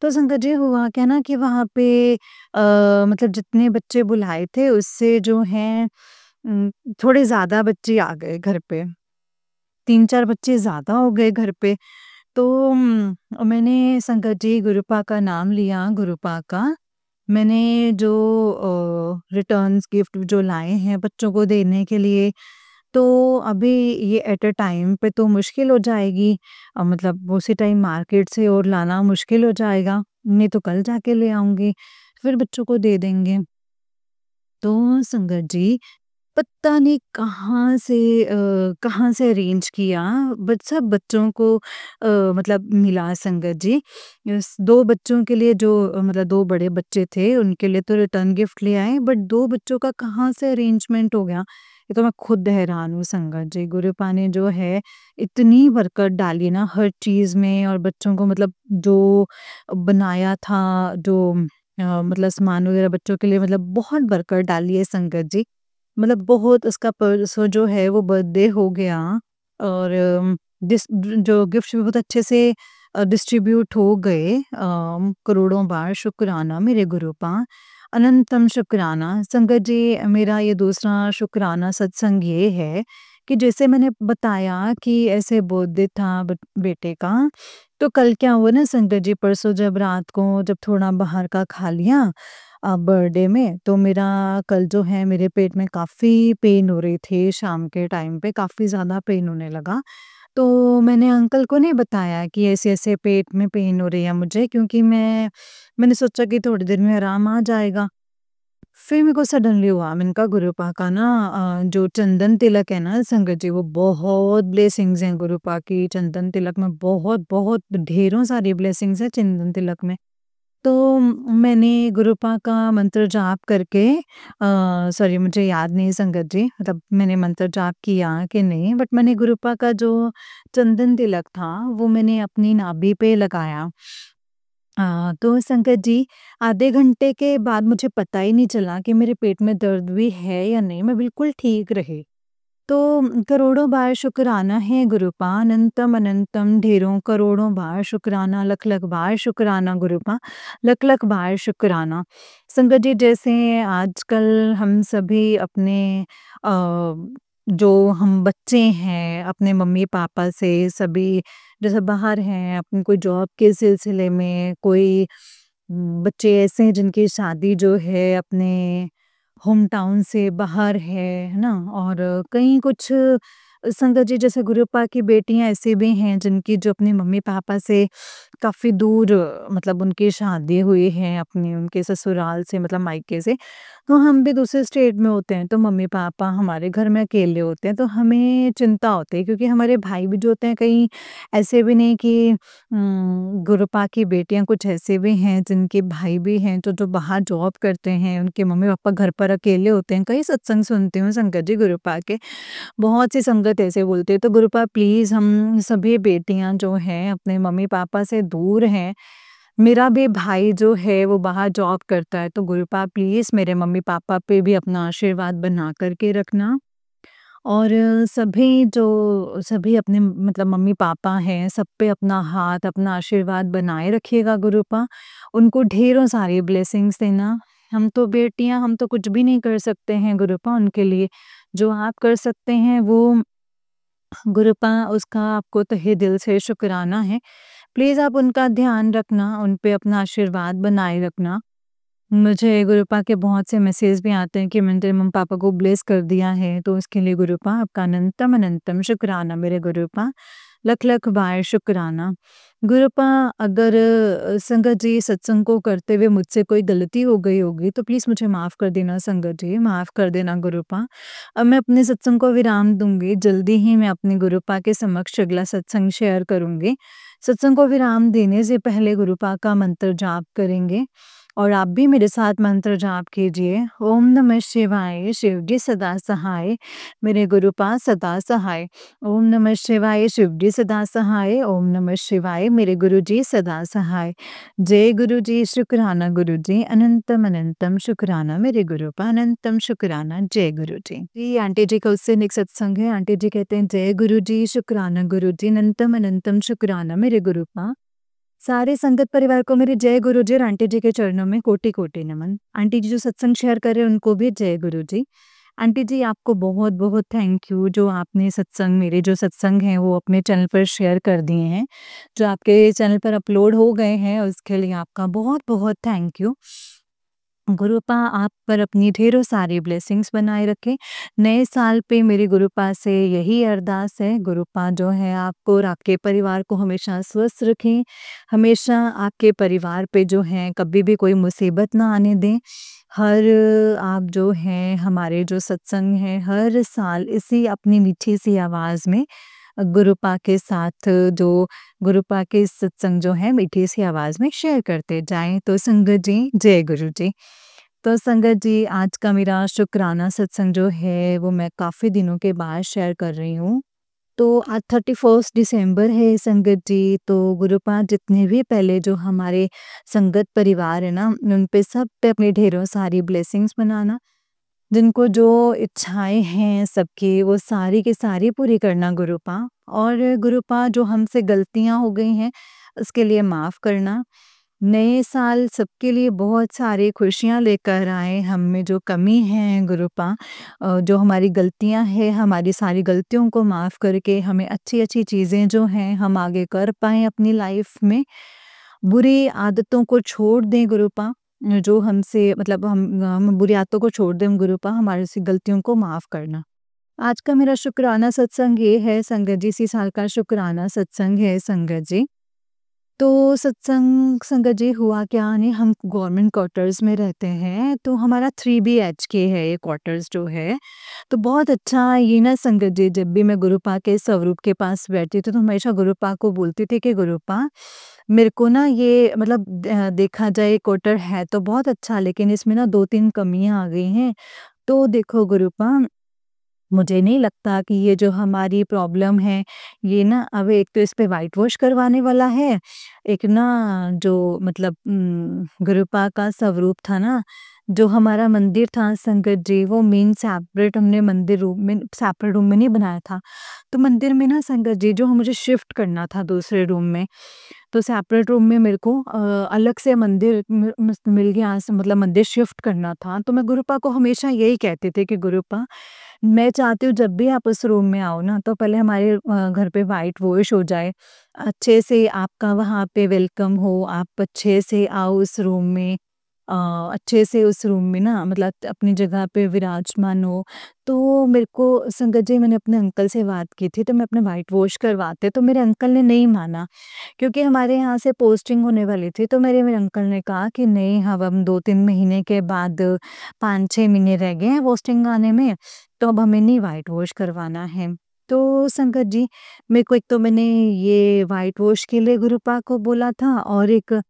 तो संगत जी हुआ क्या ना कि वहाँ पे मतलब जितने बच्चे बुलाए थे उससे जो हैं थोड़े ज़्यादा बच्चे आ गए घर पे। 3-4 बच्चे ज़्यादा हो गए घर पे। तो मैंने संगत जी गुरुपा का नाम लिया, गुरुपा का। मैंने जो रिटर्न्स गिफ्ट जो लाए हैं बच्चों को देने के लिए, तो अभी ये एट अ टाइम पे तो मुश्किल हो जाएगी। मतलब उसी टाइम मार्केट से और लाना मुश्किल हो जाएगा। नहीं तो कल जाके ले आऊँगी, फिर बच्चों को दे देंगे। तो संगत जी पता नहीं कहाँ से अरेंज किया, बट सब बच्चों को मतलब मिला संगत जी। इस 2 बच्चों के लिए जो मतलब 2 बड़े बच्चे थे उनके लिए तो रिटर्न गिफ्ट ले आए, बट 2 बच्चों का कहाँ से अरेंजमेंट हो गया, ये तो मैं खुद हैरान हूँ संगत जी। गुरुपा ने जो है इतनी बरकत डाली ना हर चीज़ में, और बच्चों को मतलब जो बनाया था, जो मतलब सामान वगैरह बच्चों के लिए मतलब बहुत बरकत डाली है संगत जी। मतलब बहुत उसका परसों जो है वो बर्थडे हो गया, और जो गिफ्ट भी बहुत अच्छे से डिस्ट्रीब्यूट हो गए। करोड़ों बार शुक्राना मेरे गुरुपा, अनंतम शुक्राना। संगत जी मेरा ये दूसरा शुक्राना सत्संग ये है कि जैसे मैंने बताया कि ऐसे बर्थडे था बेटे का, तो कल क्या हुआ ना संगत जी, परसों जब रात को जब थोड़ा बाहर का खा लिया बर्थडे में, तो मेरा कल जो है मेरे पेट में काफ़ी पेन हो रही थी, शाम के टाइम पे काफ़ी ज़्यादा पेन होने लगा। तो मैंने अंकल को नहीं बताया कि ऐसे-ऐसे पेट में पेन हो रही है मुझे, क्योंकि मैंने सोचा कि थोड़ी देर में आराम आ जाएगा। फिर मेरे को सडनली हुआ, मैंने कहा गुरुपा का ना जो चंदन तिलक है ना संगत जी, वो बहुत ब्लेसिंग्स हैं गुरुपा की चंदन तिलक में, बहुत-बहुत ढेरों सारी ब्लेसिंग्स हैं चंदन तिलक में। तो मैंने गुरुपा का मंत्र जाप करके सॉरी मुझे याद नहीं संगत जी, मतलब मैंने मंत्र जाप किया कि नहीं, बट मैंने गुरुपा का जो चंदन तिलक था वो मैंने अपनी नाभि पे लगाया। तो संगत जी आधे घंटे के बाद मुझे पता ही नहीं चला कि मेरे पेट में दर्द भी है या नहीं, मैं बिल्कुल ठीक रही। तो करोड़ों बार शुक्राना है गुरुपा, अनंतम अनंतम ढेरों करोड़ों बार शुक्राना, लख लख बार शुक्राना गुरुपा, लख लख बार शुक्राना। संगत जी जैसे आजकल हम सभी अपने जो हम बच्चे हैं अपने मम्मी पापा से सभी जैसे बाहर हैं, अपनी कोई जॉब के सिलसिले में, कोई बच्चे ऐसे हैं जिनकी शादी जो है अपने होम टाउन से बाहर है ना? और कहीं कुछ संगत जी जैसे गुरुपा की बेटियाँ ऐसी भी हैं जिनकी जो अपने मम्मी-पापा से काफ़ी दूर मतलब उनकी शादी हुई है अपने उनके ससुराल से मतलब मायके से। तो हम भी दूसरे स्टेट में होते हैं, तो मम्मी-पापा हमारे घर में अकेले होते हैं, तो हमें चिंता होती है क्योंकि हमारे भाई भी जो होते हैं कहीं ऐसे भी नहीं कि गुरुपा की बेटियाँ कुछ ऐसे भी हैं जिनके भाई भी हैं तो जो बाहर जॉब करते हैं, उनके मम्मी-पापा घर पर अकेले होते हैं। कई सत्संग सुनती हूँ संगत जी गुरुपा के, बहुत सी संगत ऐसे बोलती है, तो गुरुपा प्लीज़ हम सभी बेटियाँ जो हैं अपने मम्मी-पापा से दूर हैं। मेरा भी भाई जो है वो बाहर जॉब करता है, तो गुरुपा प्लीज़ मेरे मम्मी-पापा पे भी अपना आशीर्वाद बना कर के रखना। और सभी अपने मतलब मम्मी-पापा हैं, सब पे अपना हाथ, अपना आशीर्वाद बनाए रखिएगा गुरुपा। उनको ढेरों सारी ब्लेसिंग्स देना। हम तो बेटियाँ, हम तो कुछ भी नहीं कर सकते हैं गुरुपा उनके लिए। जो आप कर सकते हैं वो गुरुपा उसका आपको तहे दिल से शुक्राना है। प्लीज़ आप उनका ध्यान रखना, उन पे अपना आशीर्वाद बनाए रखना। मुझे गुरुपा के बहुत से मैसेज भी आते हैं कि मैंने तेरे मम्मी-पापा को ब्लेस कर दिया है, तो उसके लिए गुरुपा आपका अनंतम अनंतम शुक्राना मेरे गुरुपा। लख-लख बार शुक्राना। गुरुपा अगर संगत जी सत्संग को करते हुए मुझसे कोई गलती हो गई होगी तो प्लीज़ मुझे माफ़ कर देना संगत जी, माफ़ कर देना गुरुपा। अब मैं अपने सत्संग को विराम दूँगी, जल्दी ही मैं अपने गुरुपा के समक्ष अगला सत्संग शेयर करूँगी। सत्संग को विराम देने से पहले गुरुपा का मंत्र जाप करेंगे और आप भी मेरे साथ मंत्र जाप कीजिए। ओम नमः शिवाय, शिव जी सदा सहाय, मेरे गुरुपा सदा सहाय। ओम नमः शिवाय, शिव जी सदा सहाय। ओम नमः शिवाय, मेरे गुरुजी सदा सहाय। जय गुरुजी, शुक्राना गुरुजी, अनंतम अनंतम शुक्राना मेरे गुरुपा, अनंतम शुक्राना, जय गुरुजी। जी, आंटी जी का उससे नेक्स्ट सत्संग है। आंटी जी कहते हैं, जय गुरुजी, शुक्राना गुरुजी, अनंतम अनंतम शुक्राना मेरे गुरुपा। सारे संगत परिवार को मेरे जय गुरुजी और आंटी जी के चरणों में कोटि-कोटि नमन। आंटी जी जो सत्संग शेयर कर रहे हैं उनको भी जय गुरुजी। आंटी जी आपको बहुत-बहुत थैंक यू जो आपने सत्संग मेरे जो सत्संग हैं वो अपने चैनल पर शेयर कर दिए हैं। जो आपके चैनल पर अपलोड हो गए हैं उसके लिए आपका बहुत-बहुत थैंक यू। गुरुपा आप पर अपनी ढेरों सारी ब्लेसिंग्स बनाए रखे। नए साल पे मेरी गुरुपा से यही अरदास है, गुरुपा जो है आपको और आपके परिवार को हमेशा स्वस्थ रखें। हमेशा आपके परिवार पे जो है कभी भी कोई मुसीबत ना आने दें। हर आप जो हैं हमारे जो सत्संग हैं हर साल इसी अपनी मीठी सी आवाज़ में गुरुपा के साथ जो गुरुपा के सत्संग जो है मीठी सी आवाज़ में शेयर करते जाएँ। तो संगत जी, जय गुरु जी। तो संगत जी आज का मेरा शुक्राना सत्संग जो है वो मैं काफ़ी दिनों के बाद शेयर कर रही हूँ। तो आज 31 दिसंबर है संगत जी, तो गुरुपा जितने भी पहले जो हमारे संगत परिवार है ना, उन पे सब पे अपनी ढेरों सारी ब्लेसिंग्स बनाना। जिनको जो इच्छाएँ हैं सबकी वो सारी की सारी पूरी करना गुरुपा। और गुरुपा जो हमसे गलतियाँ हो गई हैं उसके लिए माफ़ करना। नए साल सबके लिए बहुत सारी खुशियाँ लेकर आए, हम में जो कमी है गुरुपा जो हमारी गलतियाँ हैं, हमारी सारी गलतियों को माफ़ करके हमें अच्छी-अच्छी चीज़ें जो हैं हम आगे कर पाएँ अपनी लाइफ़ में। बुरी आदतों को छोड़ दें गुरुपा, जो हमसे मतलब हम बुरी आदतों को छोड़ दें गुरुपा, हमारी सी गलतियों को माफ़ करना। आज का मेरा शुक्राना सत्संग ये है संगत जी, इसी साल का शुक्राना सत्संग है संगत जी। तो सत्संग संगत जी हुआ क्या नहीं, हम गवर्नमेंट क्वार्टर्स में रहते हैं, तो हमारा 3 बीएचके है ये क्वार्टर्स जो है। तो बहुत अच्छा ये ना संगत जी, जब भी मैं गुरुपा के स्वरूप के पास बैठती थी तो हमेशा गुरुपा को बोलती थी कि गुरुपा मेरे को ना ये मतलब देखा जाए क्वार्टर है तो बहुत अच्छा, लेकिन इसमें ना 2-3 कमियाँ आ गई हैं। तो देखो गुरुपा, मुझे नहीं लगता कि ये जो हमारी प्रॉब्लम है, ये ना अब एक तो इस पे व्हाइट वॉश करवाने वाला है, एक ना जो मतलब गुरुपा का स्वरूप था ना, जो हमारा मंदिर था संगत जी, वो मेन सेपरेट हमने मंदिर रूम में सेपरेट रूम में नहीं बनाया था। तो मंदिर में ना संगत जी जो मुझे शिफ्ट करना था दूसरे रूम में, तो सेपरेट रूम में मेरे को अलग से मंदिर मिल गया मतलब मंदिर शिफ्ट करना था। तो मैं गुरुपा को हमेशा यही कहती थी कि गुरुपा मैं चाहती हूँ जब भी आप उस रूम में आओ ना तो पहले हमारे घर पे व्हाइट वॉश हो जाए। अच्छे से आपका वहाँ पे वेलकम हो, आप अच्छे से आओ उस रूम में। अ, अच्छे से उस रूम में ना मतलब अपनी जगह पे विराजमान हो। तो मेरे को संगत जी मैंने अपने अंकल से बात की थी तो मैं अपने व्हाइट वॉश करवाते, तो मेरे अंकल ने नहीं माना। क्योंकि हमारे यहाँ से पोस्टिंग होने वाली थी, तो मेरे मेरे अंकल ने कहा कि नहीं अब हम 2-3 महीने के बाद 5-6 महीने रह गए हैं पोस्टिंग आने में, तो अब हमें नहीं व्हाइट वॉश करवाना है। तो संगत जी मेरे को एक तो मैंने ये व्हाइट वॉश के लिए गुरुपा को बोला था और एक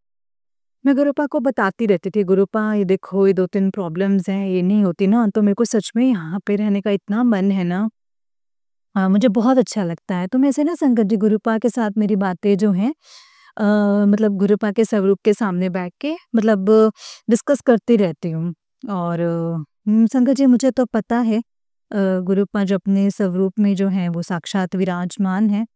मैं गुरुपा को बताती रहती थी, गुरुपा ये देखो ये 2-3 प्रॉब्लम्स हैं, ये नहीं होती ना तो मेरे को सच में यहाँ पे रहने का इतना मन है ना। मुझे बहुत अच्छा लगता है। तो मैं ऐसे ना संगत जी गुरुपा के साथ मेरी बातें जो हैं मतलब गुरुपा के स्वरूप के सामने बैठ के मतलब डिस्कस करती रहती हूँ। और संगत जी मुझे तो पता है गुरुपा जो अपने स्वरूप में जो हैं वो साक्षात विराजमान हैं।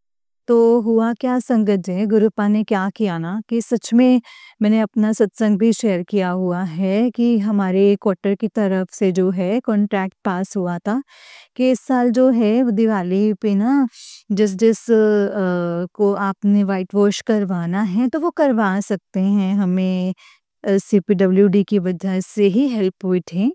तो हुआ क्या संगत जी, गुरुपा ने क्या किया ना कि सच में मैंने अपना सत्संग भी शेयर किया हुआ है कि हमारे क्वार्टर की तरफ से जो है कॉन्ट्रैक्ट पास हुआ था कि इस साल जो है वो दिवाली पे ना जिस को आपने व्हाइट वॉश करवाना है तो वो करवा सकते हैं। हमें सीपीडब्ल्यूडी की वजह से ही हेल्प हुई थी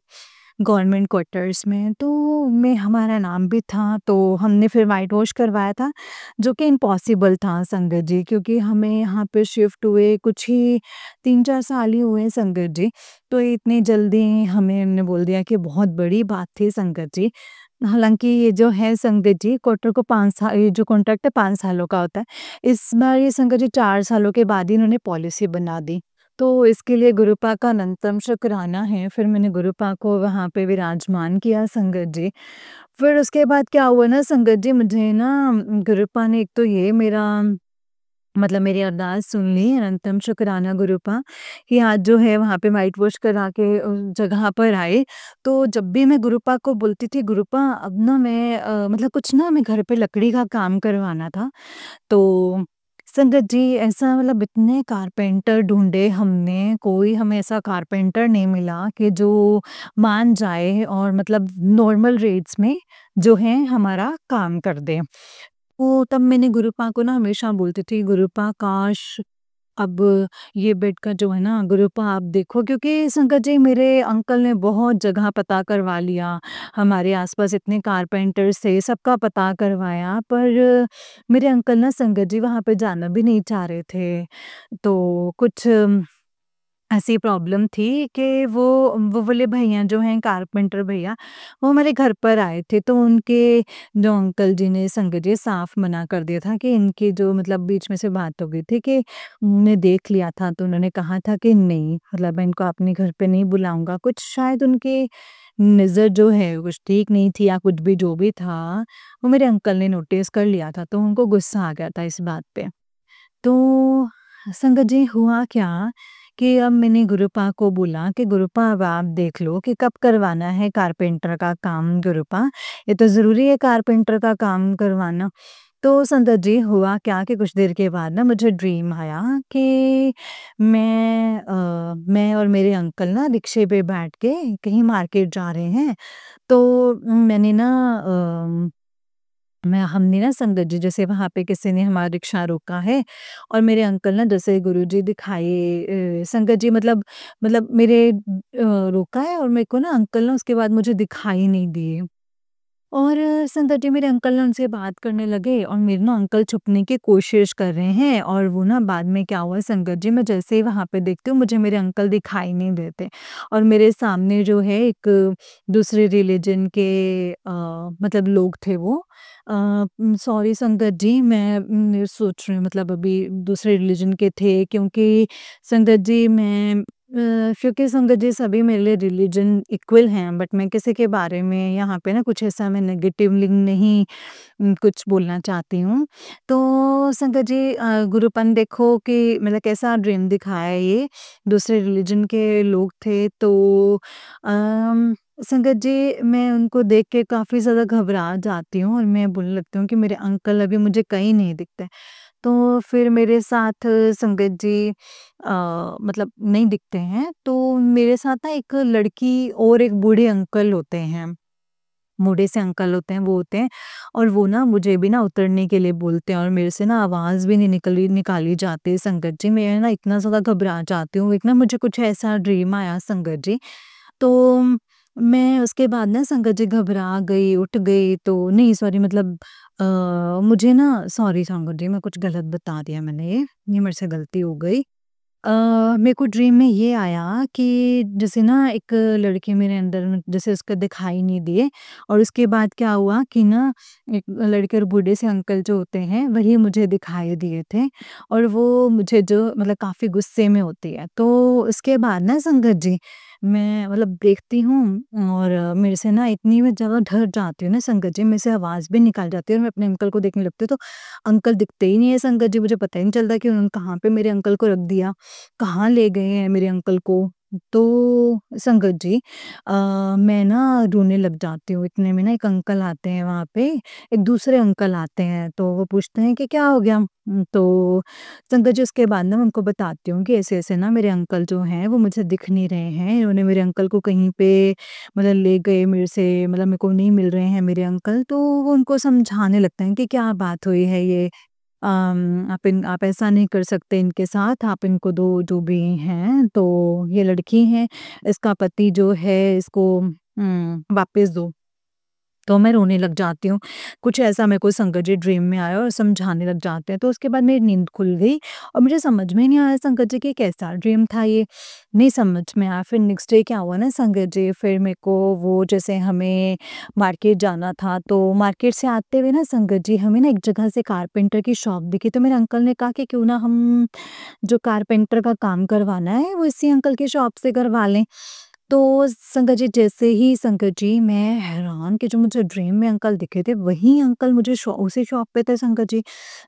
गवर्नमेंट क्वार्टर्स में, तो में हमारा नाम भी था, तो हमने फिर व्हाइट वॉश करवाया था, जो कि इम्पॉसिबल था संगत जी, क्योंकि हमें यहाँ पे शिफ्ट हुए कुछ ही 3-4 साल ही हुए हैं संगत जी। तो इतनी जल्दी हमें उन्होंने बोल दिया कि बहुत बड़ी बात थी संगत जी। हालाँकि ये जो है संगत जी क्वार्टर को 5 साल, ये जो कॉन्ट्रैक्ट है 5 सालों का होता है। इस बार ये संगत जी 4 सालों के बाद ही इन्होंने पॉलिसी बना दी। तो इसके लिए गुरुपा का अनंतम शुक्राना है। फिर मैंने गुरुपा को वहाँ पे विराजमान किया संगत जी। फिर उसके बाद क्या हुआ ना संगत जी, मुझे ना गुरुपा ने एक तो ये मेरा मतलब मेरी अरदास सुन ली, अनंतम शुक्राना गुरुपा कि आज जो है वहाँ पे व्हाइट वॉश करा के उस जगह पर आए। तो जब भी मैं गुरुपा को बोलती थी गुरुपा अब ना मैं मतलब कुछ ना हमें घर पे लकड़ी का काम करवाना था। तो संगत जी ऐसा मतलब इतने कारपेंटर ढूँढे हमने, कोई हमें ऐसा कारपेंटर नहीं मिला कि जो मान जाए और मतलब नॉर्मल रेट्स में जो है हमारा काम कर दे। तो तब मैंने गुरुपा को ना हमेशा बोलती थी गुरुपा काश अब ये बेड का जो है ना गुरुपा आप देखो, क्योंकि संकट जी मेरे अंकल ने बहुत जगह पता करवा लिया, हमारे आसपास इतने कारपेंटर्स थे, सबका पता करवाया, पर मेरे अंकल ना संगत जी वहाँ पे जाना भी नहीं चाह रहे थे। तो कुछ ऐसी प्रॉब्लम थी कि वो वाले भैया जो हैं कारपेंटर भैया, वो हमारे घर पर आए थे, तो उनके जो अंकल जी ने संगत जी साफ मना कर दिया था कि इनकी जो मतलब बीच में से बात हो गई थी कि उन्होंने देख लिया था, तो उन्होंने कहा था कि नहीं मतलब मैं इनको अपने घर पे नहीं बुलाऊँगा। कुछ शायद उनकी नज़र जो है कुछ ठीक नहीं थी या कुछ भी जो भी था, वो मेरे अंकल ने नोटिस कर लिया था, तो उनको गुस्सा आ गया था इस बात पे। तो संगत जी हुआ क्या कि अब मैंने गुरुपा को बोला कि गुरुपा अब आप देख लो कि कब करवाना है कारपेंटर का काम गुरुपा, ये तो ज़रूरी है कारपेंटर का काम करवाना। तो संगत जी हुआ क्या कि कुछ देर के बाद ना मुझे ड्रीम आया कि मैं और मेरे अंकल ना रिक्शे पे बैठ के कहीं मार्केट जा रहे हैं। तो मैंने ना हमने ना संगत जी जैसे वहाँ पे किसी ने हमारा रिक्शा रोका है और मेरे अंकल ना जैसे गुरुजी दिखाए संगत जी मतलब मेरे रोका है और मेरे को ना अंकल ना उसके बाद मुझे दिखाई नहीं दिए। और संगत जी मेरे अंकल ना उनसे बात करने लगे और मेरे ना अंकल छुपने की कोशिश कर रहे हैं, और वो ना बाद में क्या हुआ संगत जी, मैं जैसे ही वहाँ पे देखती हूँ मुझे मेरे अंकल दिखाई नहीं देते और मेरे सामने जो है एक दूसरे रिलीजन के मतलब लोग थे वो। सॉरी संगत जी मैं सोच रही हूँ मतलब अभी दूसरे रिलीजन के थे, क्योंकि संगत जी क्योंकि संगत जी सभी मेरे लिए रिलीजन इक्वल हैं, बट मैं किसी के बारे में यहाँ पे ना कुछ ऐसा मैं नेगेटिवली नहीं कुछ बोलना चाहती हूँ। तो संगत जी गुरुपन देखो कि मतलब कैसा ड्रीम दिखाया है ये, दूसरे रिलीजन के लोग थे, तो संगत जी मैं उनको देख के काफ़ी ज़्यादा घबरा जाती हूँ और मैं बोलने लगती हूँ कि मेरे अंकल अभी मुझे कहीं नहीं दिखते। तो फिर मेरे साथ संगत जी मतलब नहीं दिखते हैं, तो मेरे साथ ना एक लड़की और एक बूढ़े अंकल होते हैं। बूढ़े से अंकल होते हैं, वो होते हैं और वो ना मुझे भी ना उतरने के लिए बोलते हैं और मेरे से ना आवाज़ भी नहीं निकाली जाती है संगत जी। मैं ना इतना ज़्यादा घबरा जाती हूँ, एक ना मुझे कुछ ऐसा ड्रीम आया संगत जी। तो मैं उसके बाद ना संगत जी घबरा गई, उठ गई, तो नहीं सॉरी मतलब मुझे ना सॉरी संगत जी मैं कुछ गलत बता दिया मैंने ये मेरे से गलती हो गई। अ, मेरे को ड्रीम में ये आया कि जैसे ना एक लड़के मेरे अंदर में जैसे उसका दिखाई नहीं दिए, और उसके बाद क्या हुआ कि ना एक लड़के और बूढ़े से अंकल जो होते हैं वही मुझे दिखाई दिए थे, और वो मुझे जो मतलब काफ़ी गुस्से में होती है। तो उसके बाद ना संगत जी मैं मतलब देखती हूँ और मेरे से ना इतनी मैं ज़्यादा डर जाती हूँ ना संगत जी, मेरे से आवाज़ भी निकल जाती है और मैं अपने अंकल को देखने लगती हूँ, तो अंकल दिखते ही नहीं है संगत जी, मुझे पता ही नहीं चलता कि उन्होंने कहाँ पे मेरे अंकल को रख दिया, कहाँ ले गए हैं मेरे अंकल को। तो संगत जी मैं ना रोने लग जाती हूँ, इतने में ना एक अंकल आते हैं वहाँ पे, एक दूसरे अंकल आते हैं, तो वो पूछते हैं कि क्या हो गया? तो संगत जी उसके बाद ना मैं उनको बताती हूँ कि ऐसे-ऐसे ना मेरे अंकल जो हैं वो मुझे दिख नहीं रहे हैं, इन्होंने मेरे अंकल को कहीं पे मतलब ले गए मेरे से, मतलब मेरे को नहीं मिल रहे हैं मेरे अंकल, तो वो उनको समझाने लगते हैं कि क्या बात हुई है ये, आप ऐसा नहीं कर सकते इनके साथ, आप इनको दो जो भी हैं, तो ये लड़की है, इसका पति जो है इसको वापस दो। तो मैं रोने लग जाती हूँ। कुछ ऐसा मेरे को संकट जी ड्रीम में आया और समझाने लग जाते हैं, तो उसके बाद मेरी नींद खुल गई और मुझे समझ में नहीं आया संकट जी कि कैसा ड्रीम था ये, नहीं समझ में आया। फिर नेक्स्ट डे क्या हुआ ना संकट जी, फिर मेरे को वो जैसे हमें मार्केट जाना था, तो मार्केट से आते हुए ना संकट जी हमें ना एक जगह से कारपेंटर की शॉप दिखी, तो मेरे अंकल ने कहा कि क्यों ना हम जो कारपेंटर का काम करवाना है, वो इसी अंकल की शॉप से करवा लें। तो संगत जी जैसे ही संगत जी मैं हैरान कि जो मुझे ड्रीम में अंकल दिखे थे वही अंकल मुझे उसी शॉप पे थे संगत जी,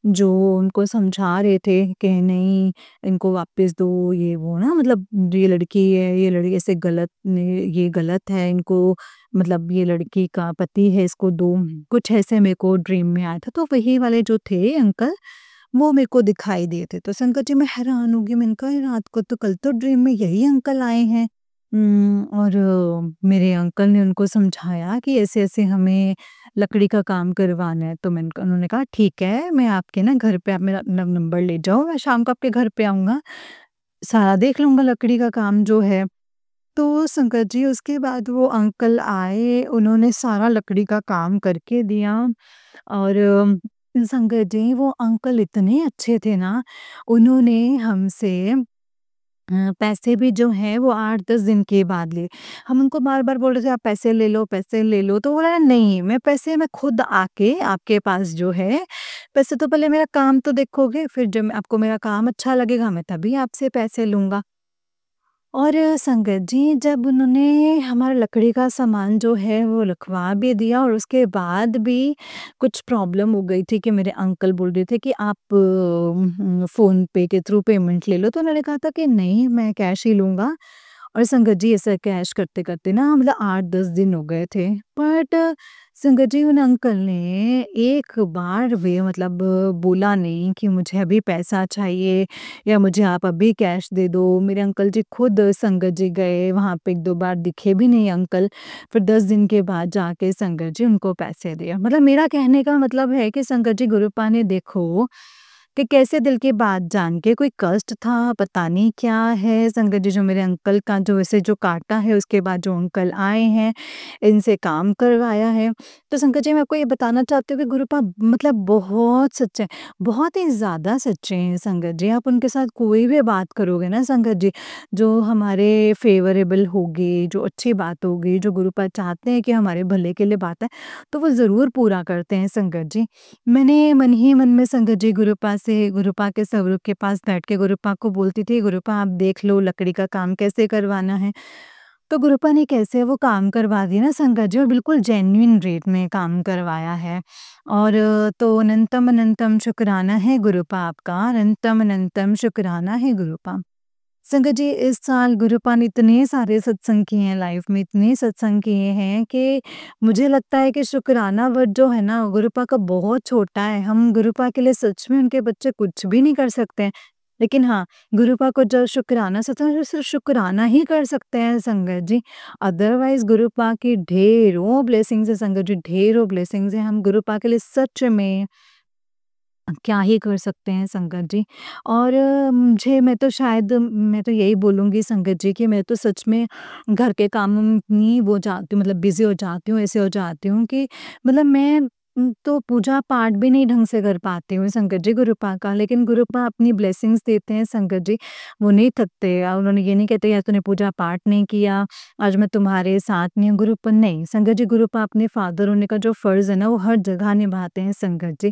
जो उनको समझा रहे थे कि नहीं इनको वापस दो, ये वो ना मतलब ये लड़की है, ये लड़की ऐसे गलत ये गलत है, इनको मतलब ये लड़की का पति है, इसको दो। कुछ ऐसे मेरे को ड्रीम में आया था, तो वही वाले जो थे अंकल वो मेरे को दिखाई दिए थे। तो संकट जी मैं हैरान हो गई, मैंने कहा रात को तो कल तो ड्रीम में यही अंकल आए हैं। और मेरे अंकल ने उनको समझाया कि ऐसे-ऐसे हमें लकड़ी का काम करवाना है। तो उन्होंने कहा ठीक है, मैं आपके ना घर पे, आप मेरा नंबर ले जाओ, मैं शाम को आपके घर पे आऊँगा, सारा देख लूँगा लकड़ी का काम जो है। तो संकट जी उसके बाद वो अंकल आए, उन्होंने सारा लकड़ी का काम करके दिया। और संगत जी वो अंकल इतने अच्छे थे ना, उन्होंने हमसे पैसे भी जो हैं वो 8-10 दिन के बाद लिए। हम उनको बार-बार बोल रहे थे आप पैसे ले लो, तो बोला नहीं मैं खुद आके आपके पास जो है, पैसे तो पहले मेरा काम तो देखोगे, फिर जब आपको मेरा काम अच्छा लगेगा मैं तभी आपसे पैसे लूँगा। और संगत जी जब उन्होंने हमारा लकड़ी का सामान जो है वो लिखवा भी दिया और उसके बाद भी कुछ प्रॉब्लम हो गई थी कि मेरे अंकल बोल रहे थे कि आप फ़ोन पे के थ्रू पेमेंट ले लो, तो मैंने कहा था कि नहीं मैं कैश ही लूँगा। और संगत जी ऐसा कैश करते-करते ना मतलब 8-10 दिन हो गए थे। बट संगत जी उन अंकल ने एक बार भी मतलब बोला नहीं कि मुझे अभी पैसा चाहिए या मुझे आप अभी कैश दे दो। मेरे अंकल जी खुद संगत जी गए, वहाँ पे 1-2 बार दिखे भी नहीं अंकल। फिर 10 दिन के बाद जाके संगत जी उनको पैसे दिए। मतलब मेरा कहने का मतलब है कि संगत जी गुरुपा ने देखो कि कैसे दिल की बात जान के, कोई कष्ट था, पता नहीं क्या है, संगत जी जो मेरे अंकल का जो ऐसे जो काटा है, उसके बाद जो अंकल आए हैं, इनसे काम करवाया है। तो संगत जी मैं आपको ये बताना चाहती हूँ कि गुरुपा मतलब बहुत सच्चे हैं, बहुत ही ज़्यादा सच्चे हैं संगत जी। आप उनके साथ कोई भी बात करोगे ना संगत जी, जो हमारे फ़ेवरेबल होगी, जो अच्छी बात होगी, जो गुरुपा चाहते हैं कि हमारे भले के लिए बात है, तो वो ज़रूर पूरा करते हैं संगत जी। मैंने मन ही मन में संगत जी गुरुपा के स्वरूप के पास बैठ के गुरुपा को बोलती थी, "गुरुपा आप देख लो लकड़ी का काम कैसे करवाना है।" तो गुरुपा ने कैसे वो काम करवा दिया ना संगत जी, और बिल्कुल जेन्युइन रेट में काम करवाया है। और तो अनंतम अनंतम शुक्राना है गुरुपा आपका, अनंतम अनंतम शुक्राना है गुरुपा। संगत जी इस साल गुरुपा ने इतने सारे सत्संग किए हैं लाइफ में, इतने सत्संग किए हैं कि मुझे लगता है कि शुक्राना वर्ड जो है ना गुरुपा का बहुत छोटा है। हम गुरुपा के लिए सच में उनके बच्चे कुछ भी नहीं कर सकते हैं। लेकिन हाँ, गुरुपा को जो शुक्राना सत्संग तो सिर्फ शुक्राना ही कर सकते हैं संगत जी। अदरवाइज़ गुरुपा की ढेरों ब्लेसिंग्स है संगत जी, ढेरों ब्लेसिंग्स हैं। हम गुरुपा के लिए सच में क्या ही कर सकते हैं संगत जी। और मुझे मैं तो यही बोलूँगी संगत जी कि मैं तो सच में घर के कामों में इतनी वो जाती हूँ, मतलब बिज़ी हो जाती हूँ, ऐसे हो जाती हूँ कि मतलब मैं तो पूजा पाठ भी नहीं ढंग से कर पाती हूँ संगत जी गुरुपा का। लेकिन गुरुपा अपनी ब्लेसिंग्स देते हैं संगत जी, वो नहीं थकते। उन्होंने ये नहीं कहते यार तूने पूजा पाठ नहीं किया, आज मैं तुम्हारे साथ नहीं हूँ। गुरुपा नहीं, संगत जी गुरुपा अपने फादर होने का जो फ़र्ज़ है ना वो हर जगह निभाते हैं संगत जी।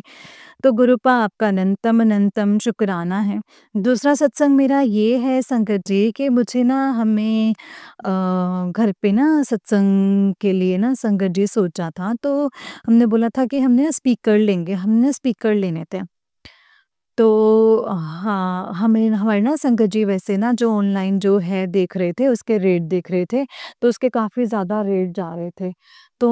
तो गुरुपा आपका अनंतम अनंतम शुक्राना है। दूसरा सत्संग मेरा ये है संगत जी कि मुझे ना हमें घर पे ना सत्संग के लिए ना संगत जी सोचा था, तो हमने बोला था कि हमने ना स्पीकर लेंगे, हमने स्पीकर लेने थे। तो हाँ, हमें हमारे ना संगत जी वैसे ना जो ऑनलाइन जो है देख रहे थे, उसके रेट देख रहे थे, तो उसके काफ़ी ज़्यादा रेट जा रहे थे। तो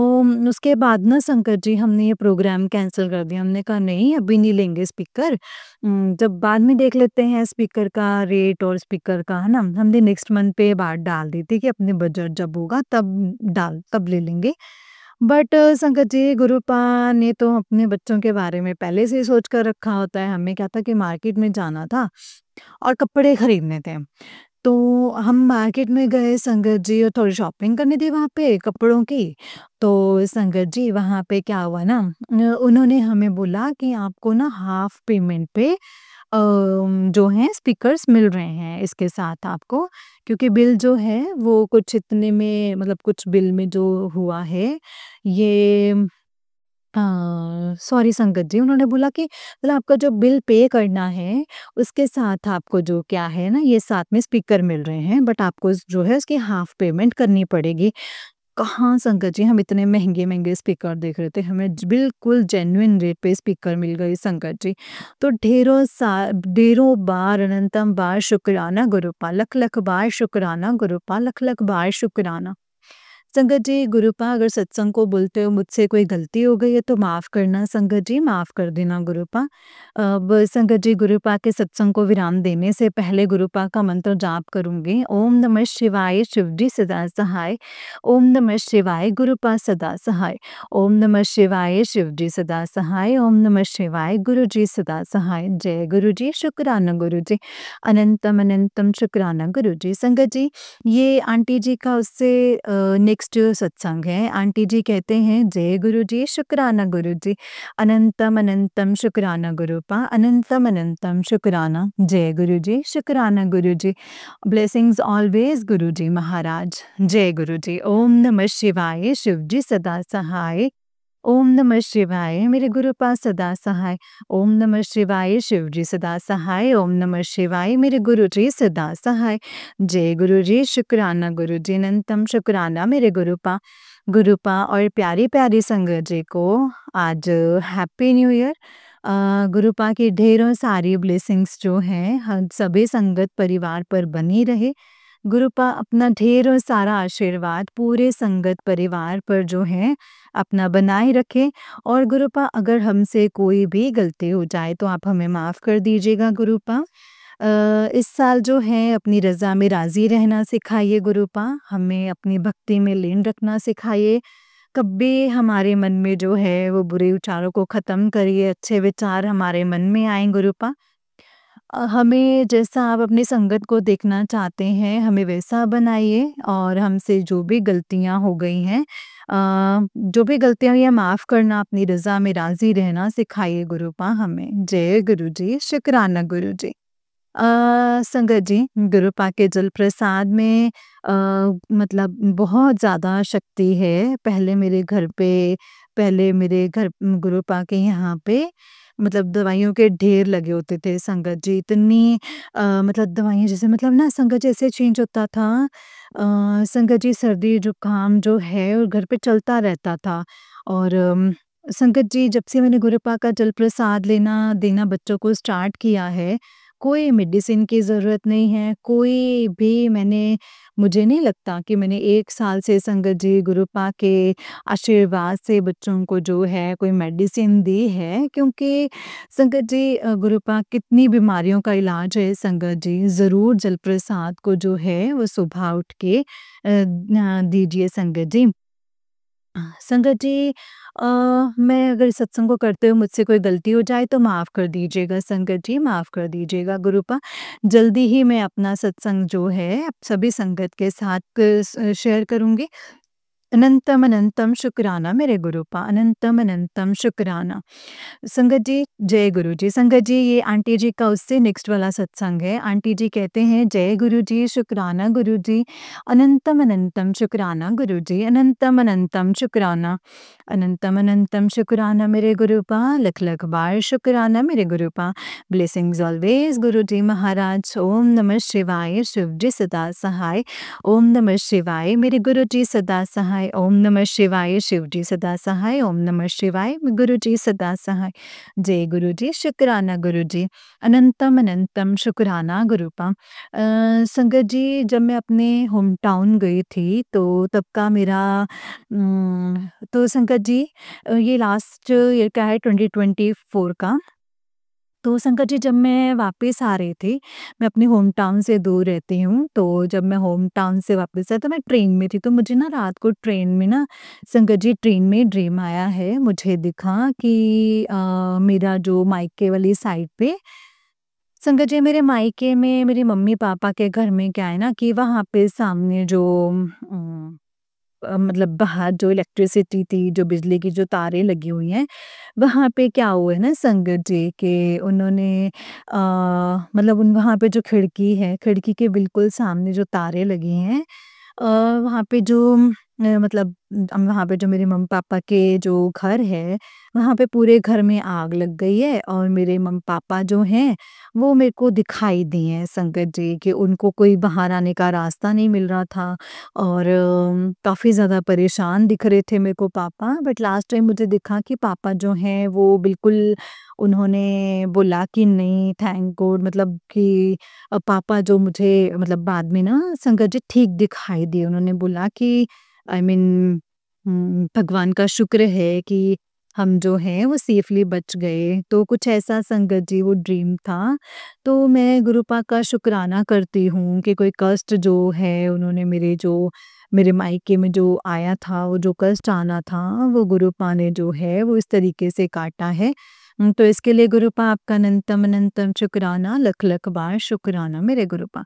उसके बाद ना संगत जी हमने ये प्रोग्राम कैंसल कर दिया। हमने कहा नहीं अभी नहीं लेंगे स्पीकर, जब बाद में देख लेते हैं स्पीकर का रेट और स्पीकर का, है ना? हमने नेक्स्ट मंथ पे बात डाल दी थी कि अपने बजट जब होगा तब ले लेंगे। बट संगत जी गुरुपा ने तो अपने बच्चों के बारे में पहले से ही सोच कर रखा होता है। हमें क्या था कि मार्केट में जाना था और कपड़े खरीदने थे। तो हम मार्केट में गए संगत जी और थोड़ी शॉपिंग करनी थी वहाँ पे कपड़ों की। तो संगत जी वहाँ पे क्या हुआ ना, उन्होंने हमें बोला कि आपको ना हाफ पेमेंट पे जो हैं स्पीकर्स मिल रहे हैं इसके साथ आपको, क्योंकि बिल जो है वो कुछ इतने में, मतलब कुछ बिल में जो हुआ है ये अ, सॉरी संगत जी, उन्होंने बोला कि मतलब आपका जो बिल पे करना है, उसके साथ आपको जो क्या है ना, ये साथ में स्पीकर मिल रहे हैं, बट आपको जो है उसकी हाफ पेमेंट करनी पड़ेगी। कहाँ संगत जी, हम इतने महँगे-महँगे स्पीकर देख रहे थे, हमें बिल्कुल जेन्युइन रेट पे स्पीकर मिल गई संगत जी। तो ढेरों बार अनंतम बार शुक्राना गुरुपा, लख-लख बार शुक्राना गुरुपा, लख-लख बार शुक्राना। संगत जी गुरुपा, अगर सत्संग को बोलते हो मुझसे कोई गलती हो गई है तो माफ़ करना संगत जी, माफ़ कर देना गुरुपा। अब संगत जी गुरुपा के सत्संग को विराम देने से पहले गुरुपा का मंत्र जाप करूँगी। ओम नमः शिवाय शिव जी सदा सहाय। ओम नमः शिवाय गुरुपा सदा सहाय। ओम नमः शिवाय शिव जी सदा सहाय। ओम नमः शिवाय गुरु जी सदा सहाय। जय गुरु जी, शुक्राना गुरु जी। अनंतम अनंतम शुक्राना गुरु जी। संगत जी ये आंटी जी का उससे नेक्स्ट सत्संग है। आंटी जी कहते हैं जय गुरु जी, शुक्राना गुरु जी। अनंतम अनंतम शुक्राना गुरुपा, अनंतम अनंतम शुक्राना। जय गुरु जी, शुक्राना गुरु जी। ब्लेसिंग्स ऑलवेज गुरु जी महाराज। जय गुरु जी। ओम नमः शिवाय शिव जी सदा सहाय। ओम नमः शिवाय मेरे गुरु पास सदा सहाय। ओम नमः शिवाय शिव जी सदा सहाय। ओम नमः शिवाय मेरे गुरु जी सदा सहाय। जय गुरु जी, शुक्राना गुरु जी, अनंतम शुक्राना मेरे गुरुपा और प्यारी प्यारी संगत जी को आज हैप्पी न्यू ईयर। गुरुपा की ढेरों सारी ब्लेसिंग्स जो हैं हम सभी संगत परिवार पर बनी रहे। गुरुपा अपना ढेरों सारा आशीर्वाद पूरे संगत परिवार पर जो है अपना बनाए रखे। और गुरुपा अगर हमसे कोई भी गलती हो जाए तो आप हमें माफ़ कर दीजिएगा गुरुपा। इस साल जो है अपनी रज़ा में राज़ी रहना सिखाइए गुरुपा, हमें अपनी भक्ति में लीन रखना सिखाइए। कभी हमारे मन में जो है वो बुरे विचारों को ख़त्म करिए, अच्छे विचार हमारे मन में आएँ गुरुपा। हमें जैसा आप अपनी संगत को देखना चाहते हैं, हमें वैसा बनाइए और हमसे जो भी गलतियाँ हो गई हैं, जो भी गलतियाँ हुई हैं माफ़ करना, अपनी रज़ा में राज़ी रहना सिखाइए गुरुपा हमें। जय गुरु जी, शुक्राना गुरु जी। संगत जी, गुरुपा के जल प्रसाद में मतलब बहुत ज़्यादा शक्ति है। पहले मेरे घर गुरुपा के यहाँ पे मतलब दवाइयों के ढेर लगे होते थे संगत जी। इतनी मतलब दवाइयाँ जैसे मतलब ना संगत जी ऐसे चेंज होता था, संगत जी सर्दी जुकाम जो है वो घर पे चलता रहता था। और संगत जी जब से मैंने गुरुपा का जल प्रसाद लेना देना बच्चों को स्टार्ट किया है, कोई मेडिसिन की ज़रूरत नहीं है, कोई भी मुझे नहीं लगता कि मैंने 1 साल से संगत जी गुरुपा के आशीर्वाद से बच्चों को जो है कोई मेडिसिन दी है, क्योंकि संगत जी गुरुपा कितनी बीमारियों का इलाज है संगत जी, ज़रूर जल प्रसाद को जो है वो सुबह उठ के दीजिए संगत जी। संगत जी मैं अगर सत्संग को करते हुए मुझसे कोई गलती हो जाए तो माफ़ कर दीजिएगा संगत जी, माफ़ कर दीजिएगा गुरुपा। जल्दी ही मैं अपना सत्संग जो है अब सभी संगत के साथ शेयर करूँगी। अनंतम अनंतम शुक्राना मेरे गुरुपा, अनंतम अनंतम शुक्राना। संगत जी, जय गुरु जी। संगत जी ये आंटी जी का उससे नेक्स्ट वाला सत्संग है। आंटी जी कहते हैं जय गुरु जी, शुक्राना गुरु जी, अनंतम अनंतम शुक्राना गुरु जी, अनंतम अनंतम शुक्राना। अनंतम अनंतम शुक्राना मेरे गुरुपा, लख लख बार शुक्राना मेरे गुरुपा। ब्लेसिंग्स ऑलवेज गुरु जी महाराज। ओम नमः शिवाय शिव जी सदा सहाय। ओम नमः शिवाय मेरे गुरु जी सदा सहाय। सहाय। ओम नमः शिवाय शिव जी सदा सहाय। ओम नमः शिवाय गुरु जी सदा सहाय। जय गुरु जी, शुक्राना गुरु जी। अनंतम अनंतम शुक्राना गुरुपा। संगत जी, जब मैं अपने होम टाउन गई थी तो तब का मेरा तो संगत जी, ये लास्ट ईयर का है 2024 का। तो संकट जी, जब मैं वापस आ रही थी, मैं अपने होम टाउन से दूर रहती हूँ, तो जब मैं होम टाउन से वापस आई तो मैं ट्रेन में थी, तो मुझे ना रात को ट्रेन में ना संकट जी ट्रेन में ड्रीम आया है। मुझे दिखा कि मेरा जो मायके वाली साइड पे संकट जी, मेरे मायके में मेरे मम्मी-पापा के घर में क्या है ना कि वहाँ पे सामने जो मतलब बाहर जो इलेक्ट्रिसिटी थी, जो बिजली की जो तारें लगी हुई हैं, वहाँ पे क्या हुआ है ना संगत जी कि उन्होंने मतलब उन वहाँ पे जो खिड़की है, खिड़की के बिल्कुल सामने जो तारें लगी हैं, वहाँ पे जो मतलब वहाँ पे जो मेरे मम्मी-पापा के जो घर है, वहाँ पे पूरे घर में आग लग गई है और मेरे मम्मी-पापा जो हैं, वो मेरे को दिखाई दिए हैं संगत जी कि उनको कोई बाहर आने का रास्ता नहीं मिल रहा था और काफ़ी ज़्यादा परेशान दिख रहे थे मेरे को पापा। बट लास्ट टाइम मुझे दिखा कि पापा जो हैं वो बिल्कुल उन्होंने बोला कि नहीं, थैंक गॉड, मतलब कि पापा जो मुझे मतलब बाद में ना संगत जी ठीक दिखाई दिए। उन्होंने बोला कि आई मीन भगवान का शुक्र है कि हम जो हैं वो सेफली बच गए। तो कुछ ऐसा संगत जी वो ड्रीम था। तो मैं गुरुपा का शुक्राना करती हूँ कि कोई कष्ट जो है उन्होंने मेरे मायके में जो आया था, वो जो कष्ट आना था, वो गुरुपा ने जो है वो इस तरीके से काटा है। तो इसके लिए गुरुपा आपका अनंतम अनंतम शुक्राना, लख लख बार शुक्राना मेरे गुरुपा।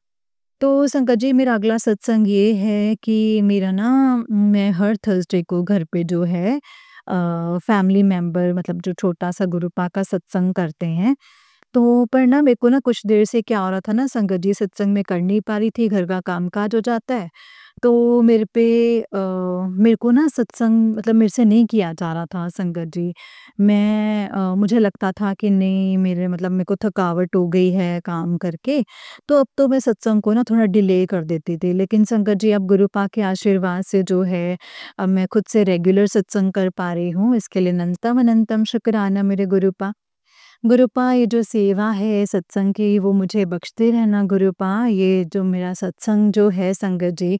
तो संकट जी, मेरा अगला सत्संग ये है कि मेरा ना मैं हर थर्सडे को घर पे जो है फैमिली मेंबर मतलब जो छोटा-सा गुरुपा का सत्संग करते हैं। तो पर ना मेरे को ना कुछ देर से क्या हो रहा था ना संगत जी, सत्संग मैं कर नहीं पा रही थी, घर का काम-काज हो जाता है। तो मेरे को ना सत्संग मतलब मेरे से नहीं किया जा रहा था संगत जी। मुझे लगता था कि नहीं, मेरे को थकावट हो गई है काम करके, तो अब तो मैं सत्संग को ना थोड़ा डिले कर देती थी। लेकिन संगत जी, अब गुरुपा के आशीर्वाद से जो है, अब मैं खुद से रेगुलर सत्संग कर पा रही हूँ। इसके लिए अनंतम अनंतम शुक्राना मेरे गुरुपा। गुरुपा, ये जो सेवा है सत्संग की वो मुझे बख्शते रहना गुरुपा। ये जो मेरा सत्संग जो है संगत जी,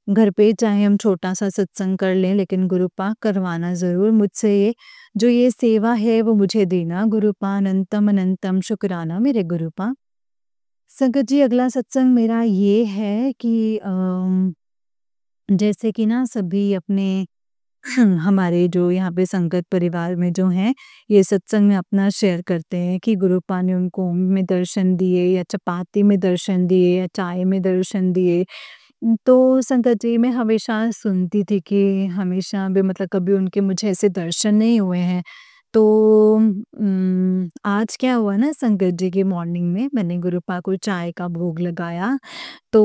घर पे चाहे हम छोटा-सा सत्संग कर लें, लेकिन गुरुपा करवाना ज़रूर मुझसे ये। जो ये सेवा है वो मुझे देना गुरुपा। अनंतम अनंतम शुक्राना मेरे गुरुपा। संगत जी, अगला सत्संग मेरा ये है कि जैसे कि ना सभी अपने हमारे जो यहाँ पे संगत परिवार में जो हैं, ये सत्संग में अपना शेयर करते हैं कि गुरुपा ने उनको ओम में दर्शन दिए या चपाती में दर्शन दिए या चाय में दर्शन दिए। तो संगत जी, मैं हमेशा सुनती थी कि हमेशा भी मतलब कभी उनके मुझे ऐसे दर्शन नहीं हुए हैं। तो आज क्या हुआ ना संगत जी कि मॉर्निंग में मैंने गुरुपा को चाय का भोग लगाया। तो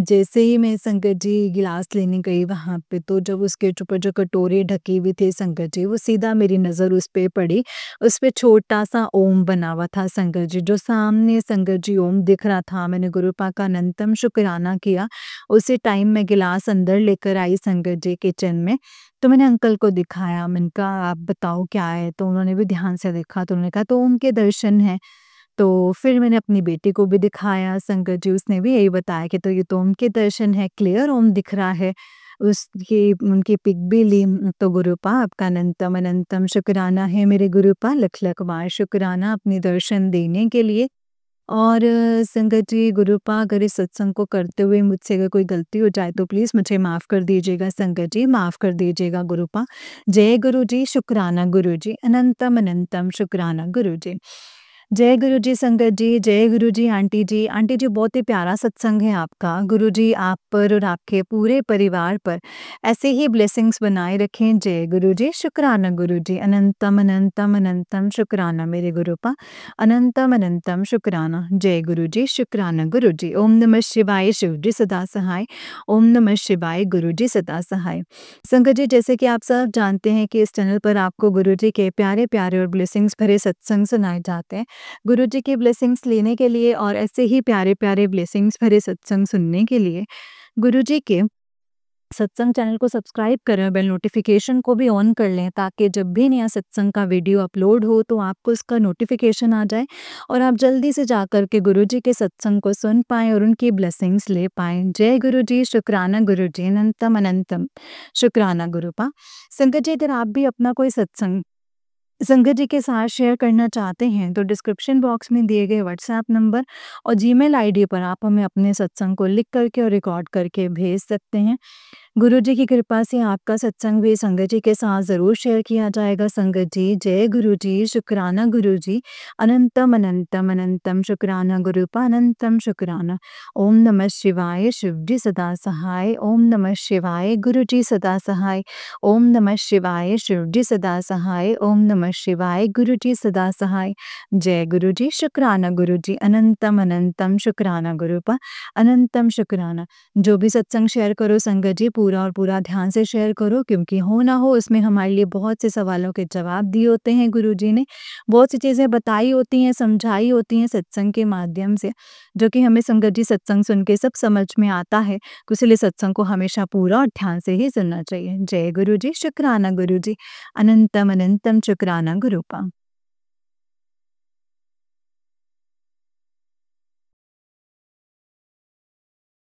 जैसे ही मैं संगत जी गिलास लेने गई वहाँ पे, तो जब उसके ऊपर जो कटोरे ढके हुए थे संगत जी, वो सीधा मेरी नज़र उस पे पड़ी। उस पे छोटा-सा ओम बना हुआ था संगत जी, जो सामने संगत जी ओम दिख रहा था। मैंने गुरुपा का अनंतम शुक्राना किया। उसी टाइम मैं गिलास अंदर लेकर आई संगत जी किचन में। तो मैंने अंकल को दिखाया, मैंने कहा आप बताओ क्या है? तो उन्होंने भी ध्यान से देखा, तो उन्होंने कहा तो ओम के दर्शन हैं। तो फिर मैंने अपनी बेटी को भी दिखाया संगत जी, उसने भी यही बताया कि तो ये तो ओम के दर्शन है, क्लियर ओम दिख रहा है। उसकी उनकी पिक भी ली। तो गुरुपा आपका अनंतम अनंतम शुक्राना है मेरे गुरुपा, लख लख बार शुक्राना अपने दर्शन देने के लिए। और संगत जी, गुरुपा, अगर इस सत्संग को करते हुए मुझसे अगर कोई गलती हो जाए तो प्लीज़ मुझे माफ़ कर दीजिएगा संगत जी, माफ़ कर दीजिएगा गुरुपा। जय गुरु जी, शुक्राना गुरु जी, अनंतम अनंतम शुक्राना गुरु जी। जय गुरु जी संगत जी, जय गुरु जी आंटी जी। आंटी जी, बहुत ही प्यारा सत्संग है आपका। गुरु जी आप पर और आपके पूरे परिवार पर ऐसे ही ब्लेसिंग्स बनाए रखें। जय गुरु जी, शुक्राना गुरु जी, अनंतम अनंतम अनंतम शुक्राना मेरे गुरुपा। अनंतम अनंतम शुक्राना। जय गुरु जी, शुक्राना गुरु जी। ओम नमः शिवाय शिव जी सदा सहाय। ओम नमः शिवाय गुरु जी सदा सहाय। संगत जी, जैसे कि आप सब जानते हैं कि इस चैनल पर आपको गुरु जी के प्यारे-प्यारे और ब्लेसिंग्स भरे सत्संग सुनाए जाते हैं। गुरु जी की ब्लेसिंग्स लेने के लिए और ऐसे ही प्यारे-प्यारे ब्लेसिंग्स भरे सत्संग सुनने के लिए गुरु जी के सत्संग चैनल को सब्सक्राइब करें, बेल नोटिफिकेशन को भी ऑन कर लें ताकि जब भी नया सत्संग का वीडियो अपलोड हो तो आपको इसका नोटिफिकेशन आ जाए और आप जल्दी से जाकर के गुरुजी के सत्संग को सुन पाएँ और उनकी ब्लेसिंग्स ले पाएँ। जय गुरुजी, शुक्राना गुरुजी, अनंतम अनंतम शुक्राना गुरुपा। संगत जी, अगर आप भी अपना कोई सत्संग संगत जी के साथ शेयर करना चाहते हैं तो डिस्क्रिप्शन बॉक्स में दिए गए व्हाट्सएप नंबर और जीमेल आईडी पर आप हमें अपने सत्संग को लिख करके और रिकॉर्ड करके भेज सकते हैं। गुरुजी की कृपा से आपका सत्संग भी संगत जी के साथ ज़रूर शेयर किया जाएगा। संगत जी, जय गुरुजी, शुक्राना गुरुजी, अनंतम अनंतम अनंतम शुक्राना गुरुपा, अनंतम शुक्राना। ओम नमः शिवाय, शिव जी सदा सहाय। ओम नमः शिवाय, गुरुजी सदा सहाय। ओम नमः शिवाय, शिव जी सदा सहाय। ओम नमः शिवाय, गुरुजी सदा सहाय। जय गुरुजी, शुक्राना गुरुजी, अनंतम अनंतम शुक्राना गुरुपा, अनंतम शुक्राना। जो भी सत्संग शेयर करो संगत जी, पूरा और पूरा ध्यान से शेयर करो, क्योंकि हो ना हो उसमें हमारे लिए बहुत से सवालों के जवाब दिए होते हैं गुरुजी ने। बहुत सी चीज़ें बताई होती हैं, समझाई होती हैं सत्संग के माध्यम से, जो कि हमें संगत जी सत्संग सुन के सब समझ में आता है। इसलिए सत्संग को हमेशा पूरा और ध्यान से ही सुनना चाहिए। जय गुरुजी, शुक्राना गुरुजी, अनंतम अनंतम शुक्राना गुरुपा।